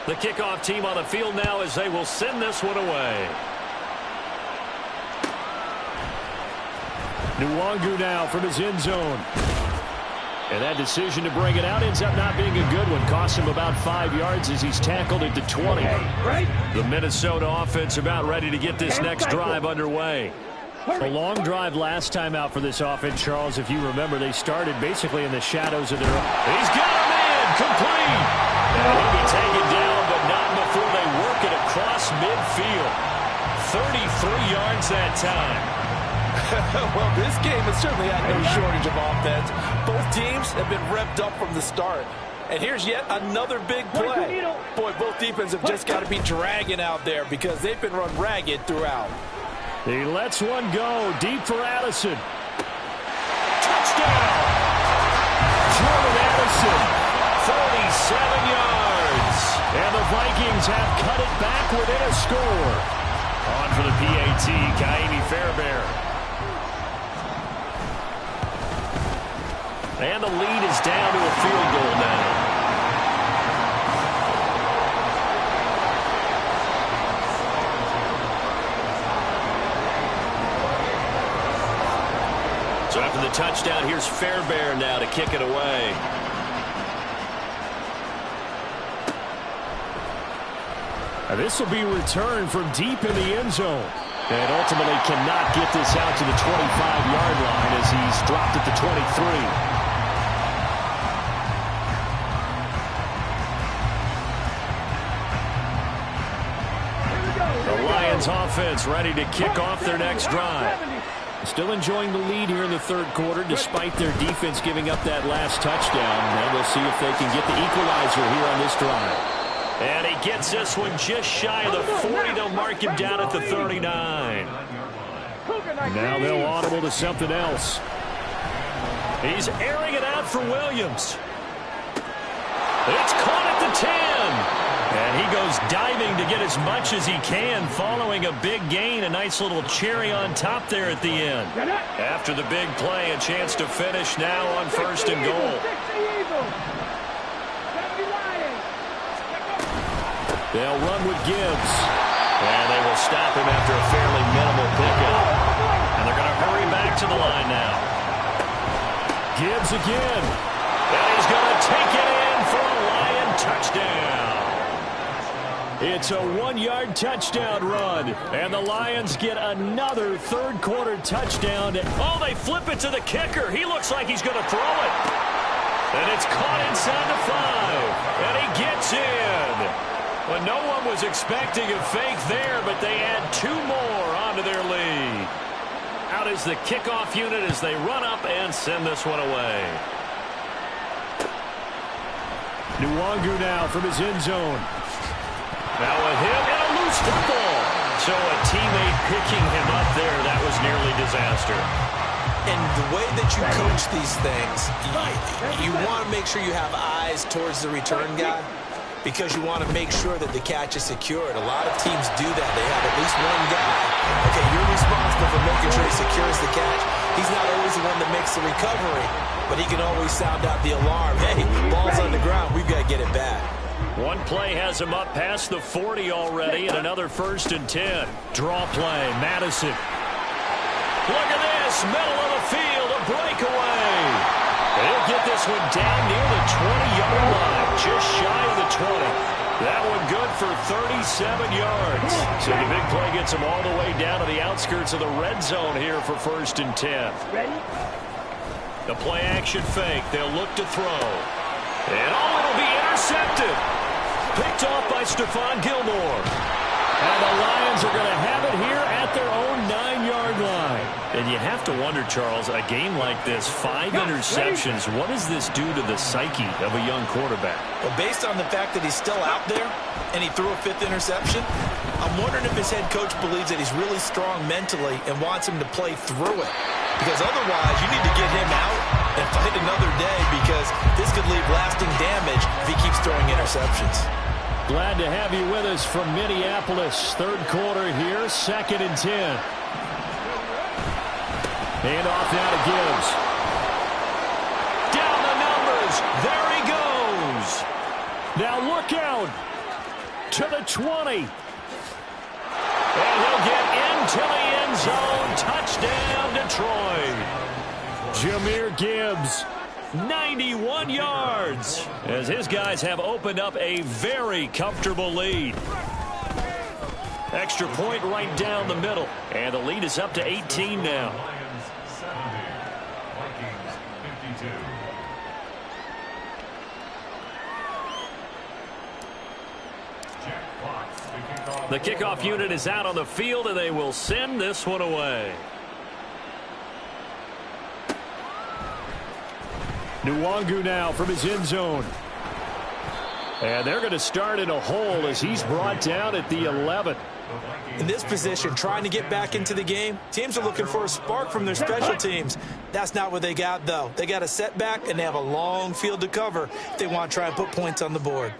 The kickoff team on the field now as they will send this one away. Nwangu now from his end zone. And that decision to bring it out ends up not being a good one. Costs him about 5 yards as he's tackled at the 20. The Minnesota offense about ready to get this next drive underway. A long drive last time out for this offense, Charles. If you remember, they started basically in the shadows of their own. He's got him in, complete. And he'll be taken down, but not before they work it across midfield. 33 yards that time. Well, this game has certainly had no shortage of offense. Both teams have been revved up from the start. And here's yet another big play. Boy, both defenses have just got to be dragging out there because they've been run ragged throughout. He lets one go deep for Addison. Touchdown! Jordan Addison. 47 yards. And the Vikings have cut it back within a score. On for the PAT, Kaimi Fairbairn. And the lead is down to a field goal now. So after the touchdown, here's Fairbairn now to kick it away. And this will be returned from deep in the end zone. And ultimately cannot get this out to the 25-yard line as he's dropped at the 23. Offense ready to kick off their next drive. Still enjoying the lead here in the third quarter despite their defense giving up that last touchdown. And we'll see if they can get the equalizer here on this drive. And he gets this one just shy of the 40. They'll mark him down at the 39. Now they'll audible to something else. He's airing it out for Williams. It's caught at the 10. And he goes diving to get as much as he can following a big gain. A nice little cherry on top there at the end. After the big play, a chance to finish now on 1st and goal. They'll run with Gibbs. And they will stop him after a fairly minimal pickup. And they're going to hurry back to the line now. Gibbs again. And he's going to take it in for a Lion touchdown. It's a 1-yard touchdown run. And the Lions get another third-quarter touchdown. Oh, they flip it to the kicker. He looks like he's going to throw it. And it's caught inside the 5. And he gets in. Well, no one was expecting a fake there, but they add 2 more onto their lead. Out is the kickoff unit as they run up and send this one away. Nwangu now from his end zone. Now a hit and a loose football. So a teammate picking him up there, that was nearly disaster. And the way that you coach these things, you want to make sure you have eyes towards the return guy because you want to make sure that the catch is secured. A lot of teams do that. They have at least one guy. Okay, you're responsible for making sure he secures the catch. He's not always the one that makes the recovery, but he can always sound out the alarm. Hey, ball's on the ground. We've got to get it back. One play has him up past the 40 already, and another 1st and 10. Draw play, Madison. Look at this, middle of the field, a breakaway. He'll get this one down near the 20-yard line, just shy of the 20. That one good for 37 yards. So the big play gets him all the way down to the outskirts of the red zone here for 1st and 10. Ready? The play action fake, they'll look to throw. And it'll be intercepted. Picked off by Stephon Gilmore. And the Lions are going to have it here at their own 9-yard line. And you have to wonder, Charles, a game like this, 5 interceptions, what does this do to the psyche of a young quarterback? Well, based on the fact that he's still out there and he threw a 5th interception, I'm wondering if his head coach believes that he's really strong mentally and wants him to play through it. Because otherwise, you need to get him out and fight another day because this could leave lasting damage if he keeps throwing interceptions. Glad to have you with us from Minneapolis. Third quarter here, 2nd and 10. Hand off now to Gibbs. Down the numbers. There he goes. Now look out to the 20. And he'll get into the end zone. Touchdown, Detroit. Jahmyr Gibbs. 91 yards as his guys have opened up a very comfortable lead. Extra point right down the middle. And the lead is up to 18 now. The kickoff unit is out on the field, and they will send this one away. Nwangu now from his end zone. And they're going to start in a hole as he's brought down at the 11. In this position, trying to get back into the game, teams are looking for a spark from their special teams. That's not what they got, though. They got a setback, and they have a long field to cover if they want to try and put points on the board.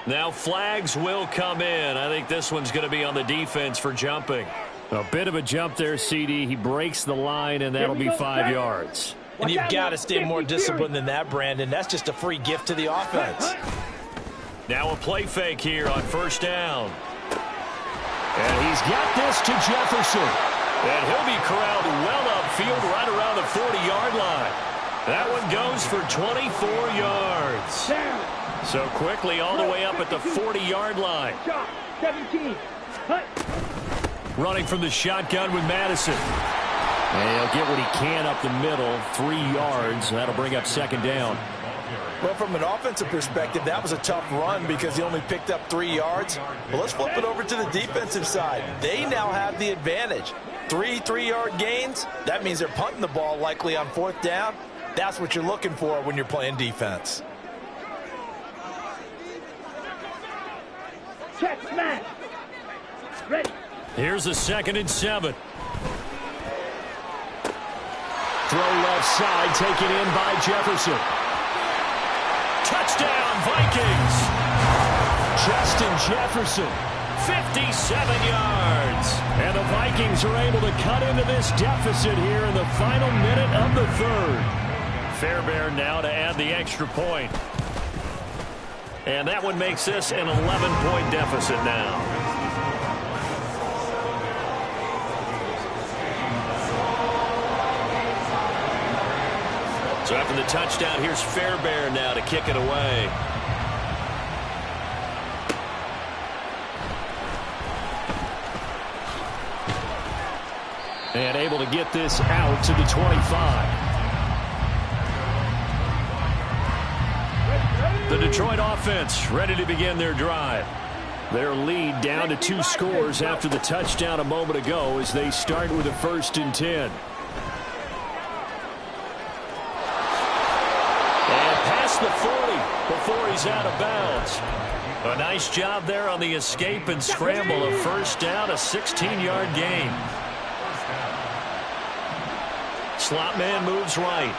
Now flags will come in. I think this one's going to be on the defense for jumping. A bit of a jump there, CD. He breaks the line, and that'll be 5 yards. And you've got to stay more disciplined than that, Brandon. That's just a free gift to the offense. Now a play fake here on 1st down. And he's got this to Jefferson. And he'll be corralled well upfield right around the 40-yard line. That one goes for 24 yards. So quickly all the way up at the 40-yard line. 17. Running from the shotgun with Madison. And he'll get what he can up the middle, 3 yards. That'll bring up 2nd down. Well, from an offensive perspective, that was a tough run because he only picked up 3 yards. But let's flip it over to the defensive side. They now have the advantage. 3 3-yard gains. That means they're punting the ball likely on 4th down. That's what you're looking for when you're playing defense. Check, smash. Ready. Here's a 2nd and 7. Throw left side, taken in by Jefferson. Touchdown, Vikings. Justin Jefferson. 57 yards. And the Vikings are able to cut into this deficit here in the final minute of the 3rd. Fairbairn now to add the extra point. And that one makes this an 11-point deficit now. So after the touchdown, here's Fairbairn now to kick it away. And able to get this out to the 25. The Detroit offense ready to begin their drive. Their lead down to 2 scores after the touchdown a moment ago as they start with a 1st and 10. And past the 40 before he's out of bounds. A nice job there on the escape and scramble. A 1st down, a 16-yard gain. Slot man moves right.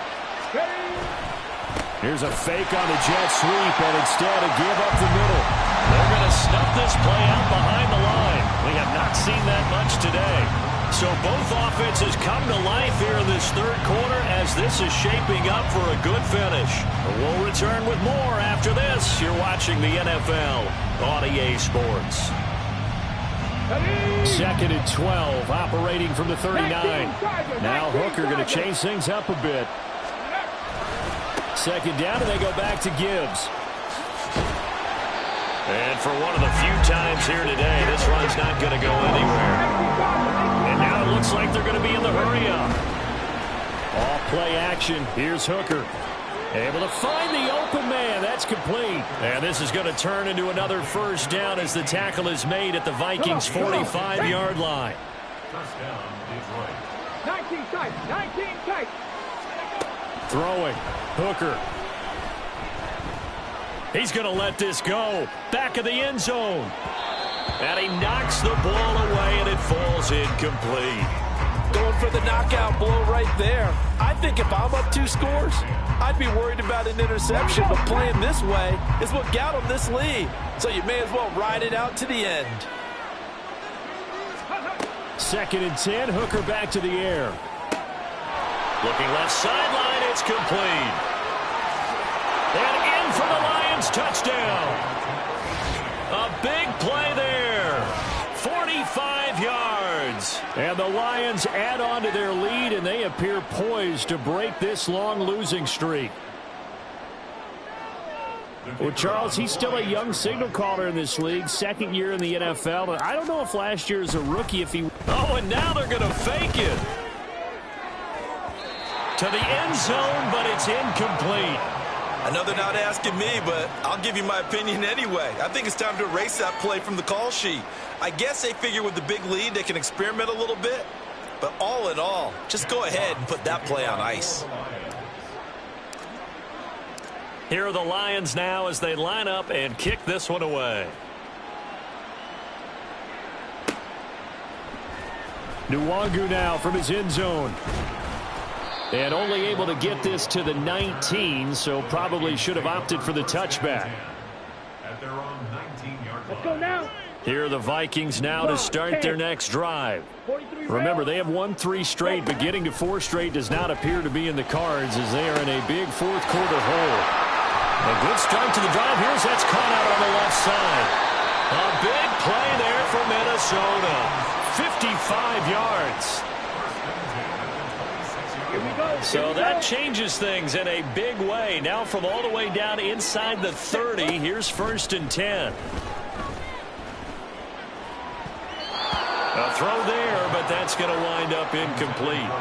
Here's a fake on the jet sweep, and instead a give up the middle. They're going to snuff this play out behind the line. We have not seen that much today. So both offenses come to life here in this 3rd quarter as this is shaping up for a good finish. We'll return with more after this. You're watching the NFL on EA Sports. 2nd and 12, operating from the 39. Now Hooker going to change things up a bit. 2nd down, and they go back to Gibbs. And for one of the few times here today, this run's not going to go anywhere. And now it looks like they're going to be in the hurry-up. All play action. Here's Hooker. Able to find the open man. That's complete. And this is going to turn into another 1st down as the tackle is made at the Vikings' 45-yard line. Touchdown, Detroit. 19 tight, 19 tight. Throwing. Hooker. He's going to let this go. Back of the end zone. And he knocks the ball away, and it falls incomplete. Going for the knockout blow right there. I think if I'm up 2 scores, I'd be worried about an interception, but playing this way is what got him this lead. So you may as well ride it out to the end. 2nd and 10, Hooker back to the air. Looking left sideline, it's complete. And in for the Lions, touchdown. A big play there. 45 yards. And the Lions add on to their lead, and they appear poised to break this long losing streak. Well, Charles, he's still a young signal caller in this league, 2nd year in the NFL. I don't know if last year as a rookie if he... Oh, and now they're going to fake it. To the end zone, but it's incomplete. I know they're not asking me, but I'll give you my opinion anyway. I think it's time to erase that play from the call sheet. I guess they figure with the big lead they can experiment a little bit. But all in all, just go ahead and put that play on ice. Here are the Lions now as they line up and kick this one away. Nwangu now from his end zone. And only able to get this to the 19, so probably should have opted for the touchback. At their own 19-yard line. Let's go now. Here are the Vikings now to start their next drive. Remember, they have won 3 straight, but getting to 4 straight does not appear to be in the cards as they are in a big 4th quarter hole. A good start to the drive. Here's that's caught out on the left side. A big play there for Minnesota. 55 yards. So that changes things in a big way. Now from all the way down inside the 30, here's 1st and 10. A throw there, but that's going to wind up incomplete.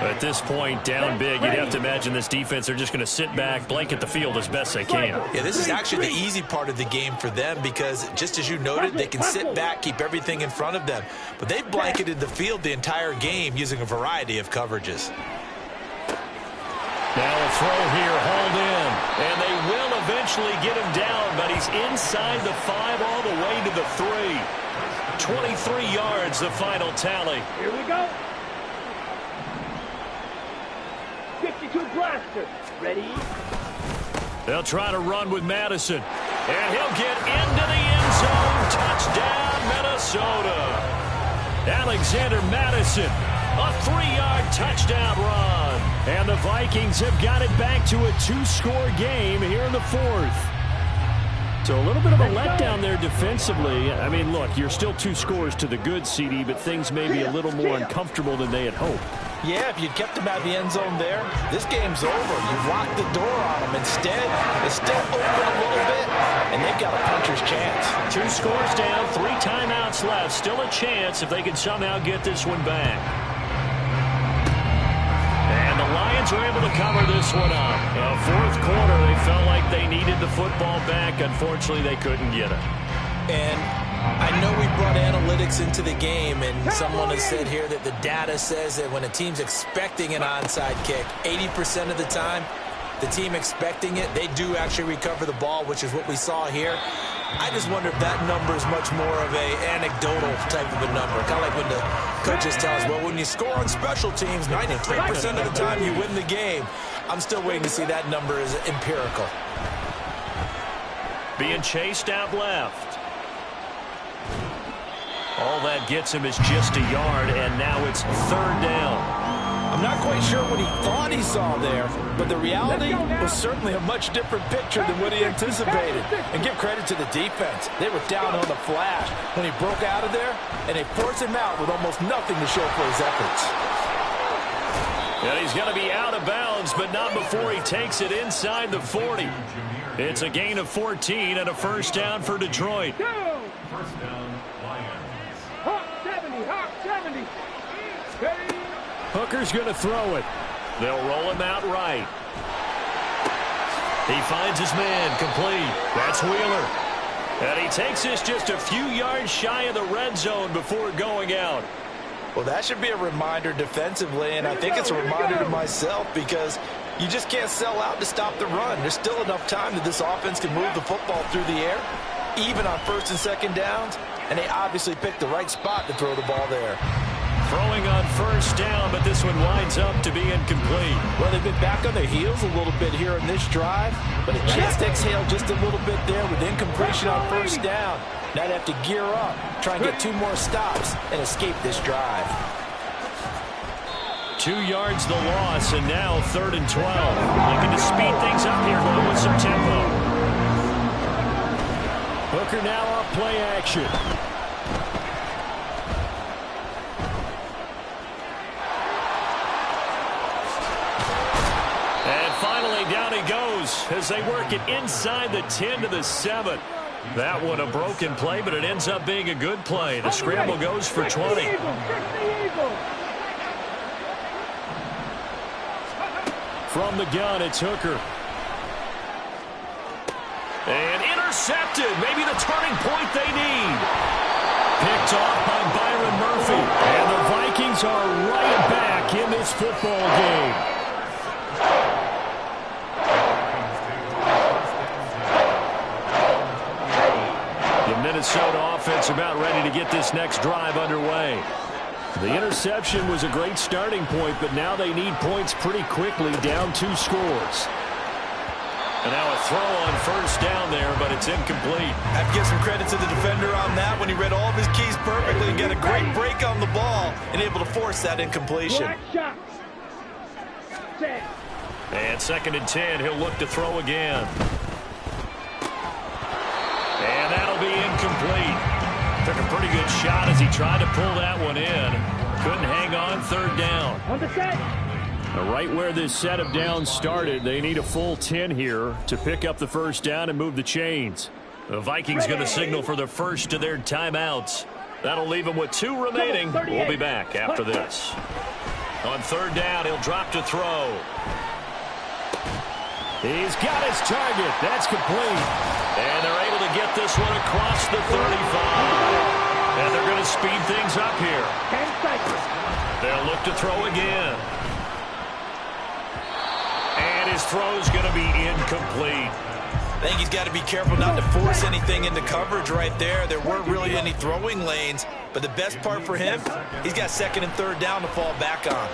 At this point, down big, you'd have to imagine this defense are just going to sit back, blanket the field as best they can. Yeah, this is actually the easy part of the game for them because, just as you noted, they can sit back, keep everything in front of them. But they've blanketed the field the entire game using a variety of coverages. Now a throw here, hauled in. And they will eventually get him down, but he's inside the 5 all the way to the 3. 23 yards, the final tally. Here we go. 52 blaster. Ready? They'll try to run with Madison. And he'll get into the end zone. Touchdown, Minnesota. Alexander Madison, a 3-yard touchdown run. And the Vikings have got it back to a 2-score game here in the 4th. So a little bit of a letdown there defensively. I mean, look, you're still 2 scores to the good, CD, but things may be a little more uncomfortable than they had hoped. Yeah, if you'd kept them out of the end zone there, this game's over. You've locked the door on them. Instead, it's still open a little bit, and they've got a puncher's chance. 2 scores down, 3 timeouts left. Still a chance if they can somehow get this one back. the Lions were able to cover this one up. Fourth quarter, they felt like they needed the football back. Unfortunately, they couldn't get it. And I know we brought analytics into the game, and someone has said here that the data says that when a team's expecting an onside kick, 80% of the time, the team expecting it, they do actually recover the ball, which is what we saw here. I just wonder if that number is much more of a anecdotal type of a number. Kind of like when the coaches tell us, well, when you score on special teams, 93% of the time you win the game. I'm still waiting to see that number as empirical. Being chased out left. All that gets him is just a yard, and now it's third down. I'm not quite sure what he thought he saw there, but the reality was certainly a much different picture than what he anticipated. And give credit to the defense. They were down on the flash when he broke out of there, and they forced him out with almost nothing to show for his efforts. And he's going to be out of bounds, but not before he takes it inside the 40. It's a gain of 14 and a first down for Detroit. First down, Lions. Hawk 70, Hawk 70. Hooker's going to throw it. They'll roll him out right. He finds his man complete. That's Wheeler. And he takes this just a few yards shy of the red zone before going out. Well, that should be a reminder defensively, and I think it's a reminder to myself because you just can't sell out to stop the run. There's still enough time that this offense can move the football through the air, even on first and second downs, and they obviously picked the right spot to throw the ball there. Throwing on first down, but this one winds up to be incomplete. Well, they've been back on their heels a little bit here in this drive, but a chance to exhale just a little bit there with incompletion on first down. Now they have to gear up, try and get 2 more stops, and escape this drive. 2 yards the loss, and now third and 12. Looking to speed things up here, going with some tempo. Hooker now off play action. Down he goes as they work it inside the 10 to the 7. That one a broken play, but it ends up being a good play. The scramble goes for 20. From the gun, it's Hooker. And intercepted. Maybe the turning point they need. Picked off by Byron Murphy. And the Vikings are right back in this football game. Minnesota offense about ready to get this next drive underway. The interception was a great starting point, but now they need points pretty quickly, down 2 scores. And now a throw on first down there, but it's incomplete. I have to give some credit to the defender on that when he read all of his keys perfectly and got a great break on the ball and able to force that incompletion. And second and 10, he'll look to throw again. And that'll be incomplete. Took a pretty good shot as he tried to pull that one in. Couldn't hang on, third down. On the set. Right where this set of downs started, they need a full 10 here to pick up the first down and move the chains. The Vikings going to signal for the first of their timeouts. That'll leave them with 2 remaining. We'll be back after this. On third down, he'll drop to throw. He's got his target. That's complete. And they're able to get this one across the 35. And they're going to speed things up here. They'll look to throw again. And his throw's going to be incomplete. I think he's got to be careful not to force anything into coverage right there. There weren't really any throwing lanes. But the best part for him, he's got second and third down to fall back on.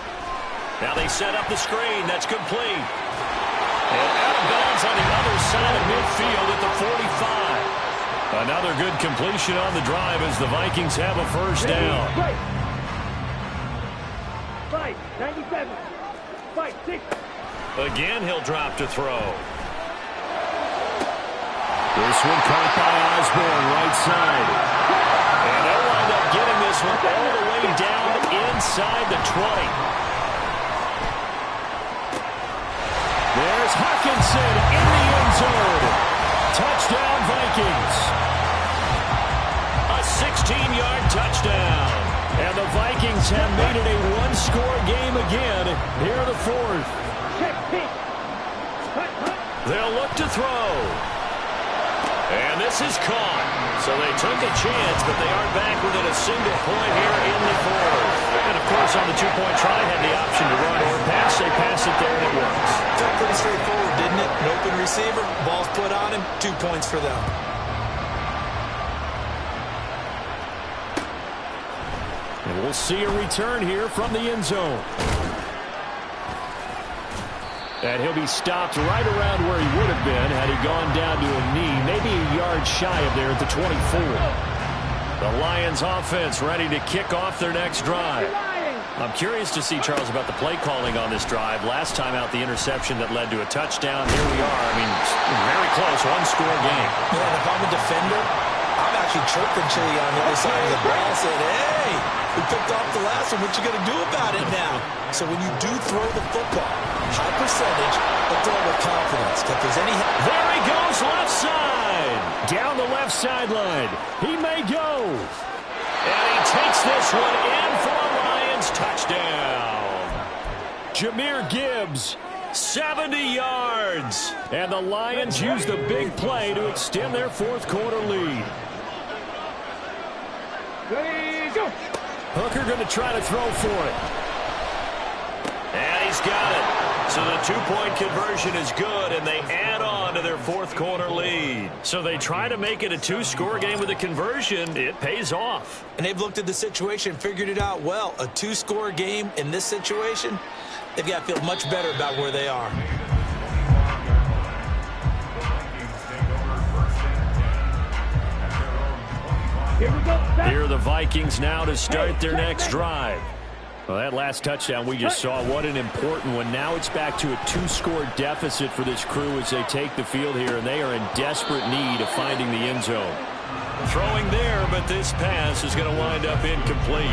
Now they set up the screen. That's complete. And out of bounds on the other side of midfield at the 45. Another good completion on the drive as the Vikings have a first down. Fight, 97. Fight, 6. Again, he'll drop to throw. This one caught by Osborne, right side. And they'll wind up getting this one all the way down inside the 20. There's Hawkinson in the end zone. Touchdown, Vikings. A 16-yard touchdown. And the Vikings have made it a one-score game again here in the fourth. They'll look to throw. And this is caught. So they took a chance, but they aren't back within a single point here in the fourth. And, of course, on the two-point try, had the option to run or pass. They pass it there, and it works. Felt pretty straightforward, didn't it? An open receiver, ball's put on him, 2 points for them. And we'll see a return here from the end zone. And he'll be stopped right around where he would have been had he gone down to a knee, maybe a yard shy of there at the 24. The Lions offense ready to kick off their next drive. I'm curious to see, Charles, about the play calling on this drive. Last time out, the interception that led to a touchdown. Here we are. I mean, very close, one-score game. Yeah, and if I'm a defender, I'm actually chirping Chili on the other side of the ball, saying, hey, we picked off the last one. What you going to do about it now? So when you do throw the football, high percentage, but throw it with confidence. If there's any... There he goes, left side. Down the left sideline. He may go. And he takes this one in for a Lions touchdown. Jahmyr Gibbs, 70 yards. And the Lions use the big play to extend their fourth quarter lead. Ready, go. Hooker going to try to throw for it. And he's got it. So the two-point conversion is good, and they add on to their fourth quarter lead. So they try to make it a two-score game with a conversion. It pays off. And they've looked at the situation, figured it out well. A two-score game in this situation, they've got to feel much better about where they are. Here we go. Here are the Vikings now to start their next drive. Well, that last touchdown we just saw, what an important one. Now it's back to a two-score deficit for this crew as they take the field here, and they are in desperate need of finding the end zone. Throwing there, but this pass is going to wind up incomplete.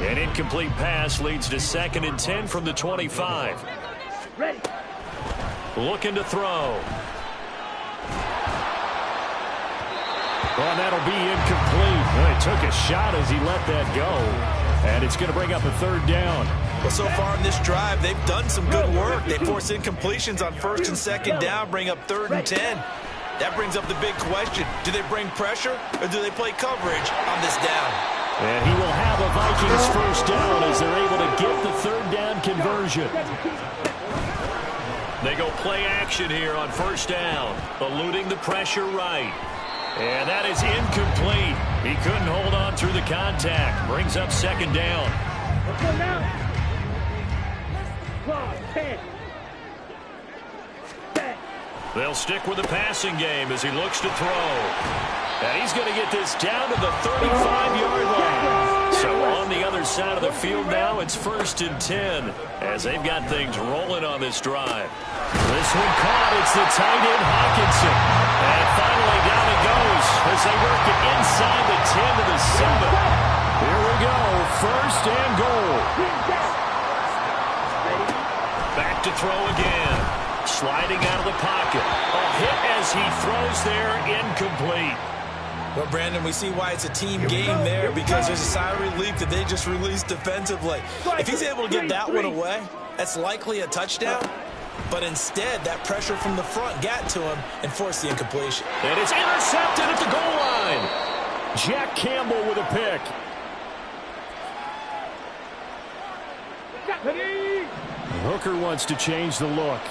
An incomplete pass leads to 2nd and 10 from the 25. Ready. Looking to throw. Well, that'll be incomplete. Well, he took a shot as he let that go. And it's going to bring up a 3rd down. Well, so far in this drive, they've done some good work. They force incompletions on 1st and 2nd down, bring up 3rd and 10. That brings up the big question. Do they bring pressure or do they play coverage on this down? And he will have a Vikings 1st down as they're able to get the 3rd down conversion. They go play action here on 1st down, eluding the pressure right. And that is incomplete. He couldn't hold on through the contact. Brings up 2nd down. Let's go now. 10. They'll stick with the passing game as he looks to throw. And he's going to get this down to the 35-yard line. So on the other side of the field now, it's 1st and 10 as they've got things rolling on this drive. This one caught. It's the tight end, Hawkinson. And finally down it goes as they work it inside the 10 to the 7. Here we go. 1st and goal. Back to throw again. Sliding out of the pocket. A hit as he throws there, incomplete. Well, Brandon, we see why it's a team game there because there's a sigh of relief that they just released defensively. If he's able to get that one away, that's likely a touchdown. But instead, that pressure from the front got to him and forced the incompletion. And it's intercepted at the goal line. Jack Campbell with a pick. Hooker wants to change the look.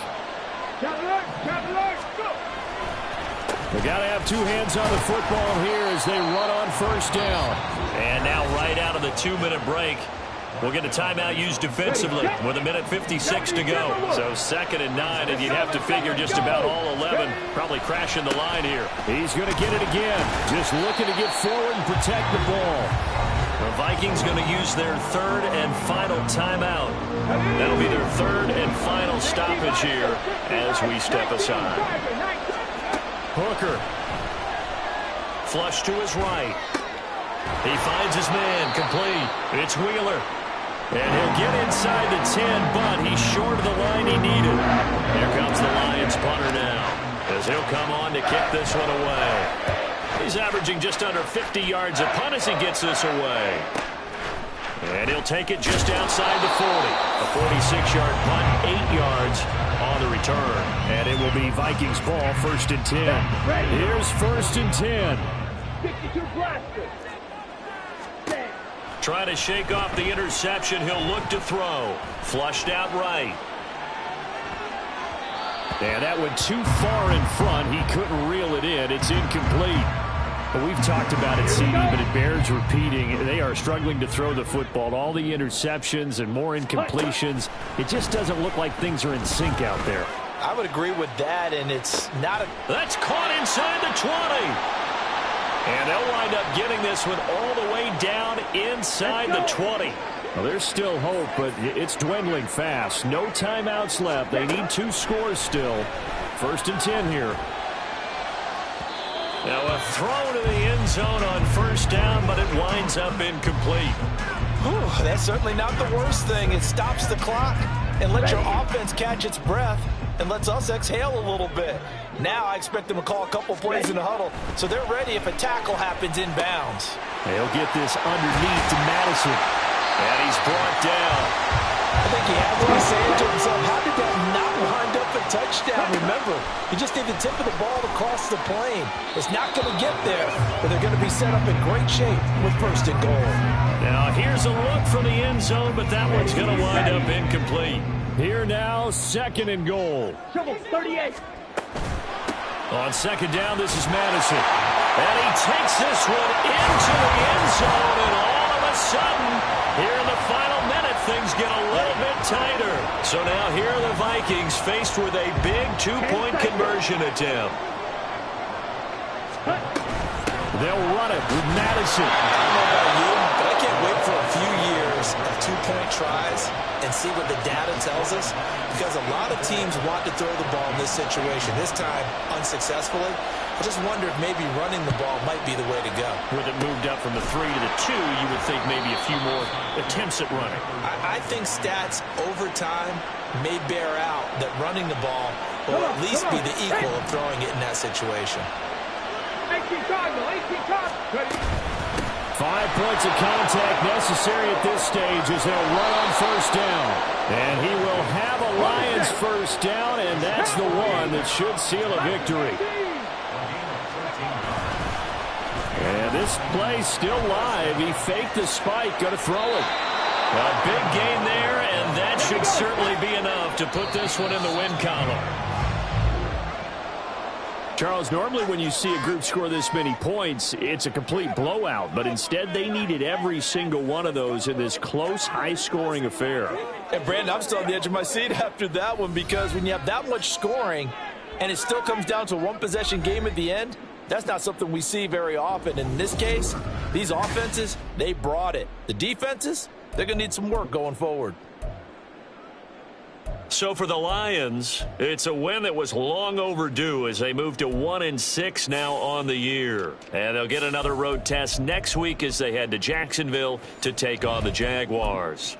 They got to have 2 hands on the football here as they run on 1st down. And now right out of the 2-minute break, we'll get a timeout used defensively with 1:56 to go. So 2nd and 9, and you'd have to figure just about all 11 probably crashing the line here. He's going to get it again, just looking to get forward and protect the ball. The Vikings going to use their 3rd and final timeout. That'll be their 3rd and final stoppage here as we step aside. Hooker. Flush to his right. He finds his man, complete. It's Wheeler. And he'll get inside the 10, but he's short of the line he needed. Here comes the Lions punter now as he'll come on to kick this one away. He's averaging just under 50 yards a punt as he gets this away. And he'll take it just outside the 40. A 46-yard punt, 8 yards on the return. And it will be Vikings ball, 1st and 10. Here's 1st and 10. 52 blaster. Trying to shake off the interception. He'll look to throw. Flushed out right. And that went too far in front. He couldn't reel it in. It's incomplete. But we've talked about it, CD, but it bears repeating. They are struggling to throw the football. All the interceptions and more incompletions. It just doesn't look like things are in sync out there. I would agree with that, and it's not a... That's caught inside the 20. And they'll wind up getting this one all the way down inside the 20. Well, there's still hope, but it's dwindling fast. No timeouts left. They need 2 scores still. 1st and 10 here. Now a throw to the end zone on 1st down, but it winds up incomplete. Whew, that's certainly not the worst thing. It stops the clock and lets your offense catch its breath and lets us exhale a little bit. Now I expect them to call a couple plays in the huddle, so they're ready if a tackle happens inbounds. They'll get this underneath to Madison. And he's brought down. I think he had what he's saying to himself. How did that not wind up a touchdown? Remember, you just need the tip of the ball to cross the plane. It's not going to get there, but they're going to be set up in great shape with 1st and goal. Now here's a look from the end zone, but that one's going to wind up incomplete. Here now, 2nd and goal. 38. On 2nd down, this is Madison. And he takes this one into the end zone, and all of a sudden, here in the final minute, things get a little bit tighter. So now here are the Vikings faced with a big 2-point conversion attempt. They'll run it with Madison. I don't know about you, but I can't wait for a few years of 2-point tries and see what the data tells us, because a lot of teams want to throw the ball in this situation, this time unsuccessfully. I just wonder if maybe running the ball might be the way to go. With it moved up from the 3 to the 2, you would think maybe a few more attempts at running. I think stats over time may bear out that running the ball will at least be the equal of throwing it in that situation. 18 times, ready. 5 points of contact necessary at this stage as they'll run on 1st down. And he will have a Lions 1st down, and that's the one that should seal a victory. And this play still live. He faked the spike, going to throw it. A big gain there, and that should certainly be enough to put this one in the win column. Charles, normally when you see a group score this many points, it's a complete blowout. But instead, they needed every single one of those in this close, high-scoring affair. And, Brandon, I'm still on the edge of my seat after that one, because when you have that much scoring and it still comes down to a one-possession game at the end, that's not something we see very often. In this case, these offenses, they brought it. The defenses, they're going to need some work going forward. So for the Lions, it's a win that was long overdue as they move to 1-6 now on the year. And they'll get another road test next week as they head to Jacksonville to take on the Jaguars.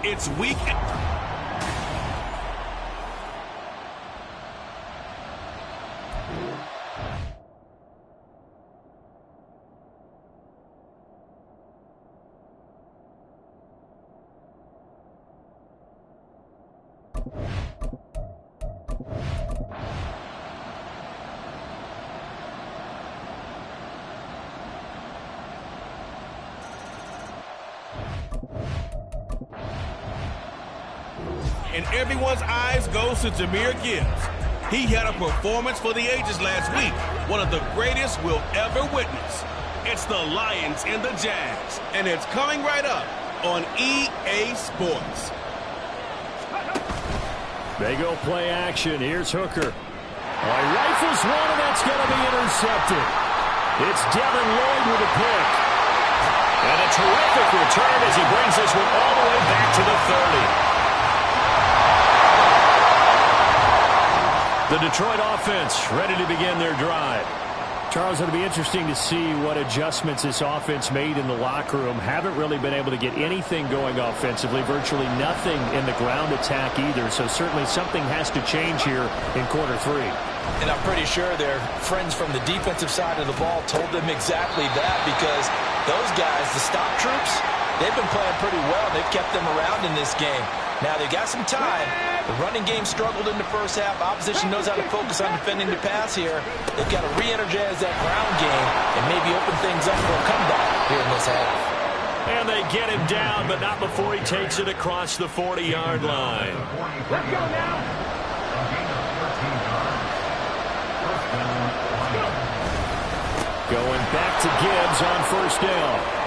It's week. And everyone's eyes goes to Jahmyr Gibbs. He had a performance for the ages last week, one of the greatest we'll ever witness. It's the Lions and the Jags, and it's coming right up on EA Sports. They go play action. Here's Hooker. He rifles one, and that's going to be intercepted. It's Devin Lloyd with a pick. And a terrific return as he brings this one all the way back to the 30. The Detroit offense ready to begin their drive. Charles, it'll be interesting to see what adjustments this offense made in the locker room. Haven't really been able to get anything going offensively, virtually nothing in the ground attack either. So certainly something has to change here in quarter three. And I'm pretty sure their friends from the defensive side of the ball told them exactly that, because those guys, the stop troops, they've been playing pretty well. They've kept them around in this game. Now they've got some time. The running game struggled in the first half. Opposition knows how to focus on defending the pass here. They've got to re-energize that ground game and maybe open things up for a comeback here in this half. And they get him down, but not before he takes it across the 40-yard line. Let's go now. Going back to Gibbs on first down.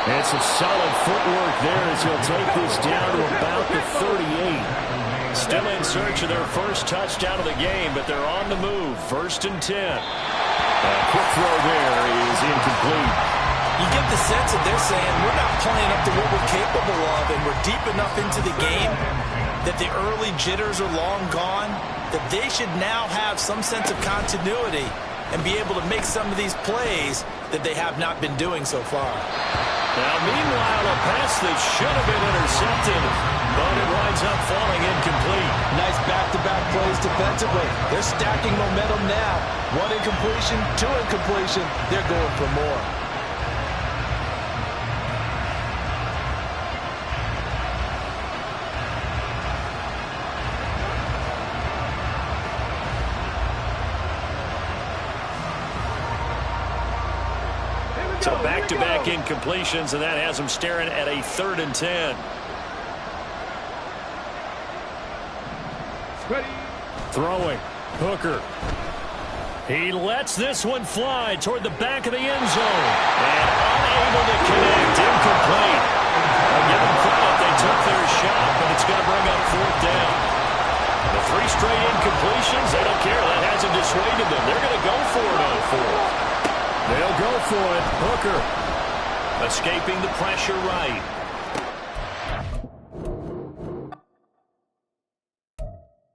It's a solid footwork there as he'll take this down to about the 38. Still in search of their first touchdown of the game, but they're on the move. 1st and 10. A quick throw there is incomplete. You get the sense that they're saying we're not playing up to what we're capable of, and we're deep enough into the game that the early jitters are long gone, that they should now have some sense of continuity and be able to make some of these plays that they have not been doing so far. Now, meanwhile, a pass that should have been intercepted, but it winds up falling incomplete. Nice back-to-back plays defensively. They're stacking momentum now. 1 incompletion, 2 incompletion. They're going for more. So back-to-back incompletions, and that has them staring at a 3rd and 10. Ready. Throwing. Hooker. He lets this one fly toward the back of the end zone. And unable to connect. Incomplete. I'll give them credit. They took their shot, but it's going to bring up 4th down. The 3 straight incompletions, they don't care. That hasn't dissuaded them. They're going to go for it on 4th. They'll go for it. Hooker escaping the pressure right.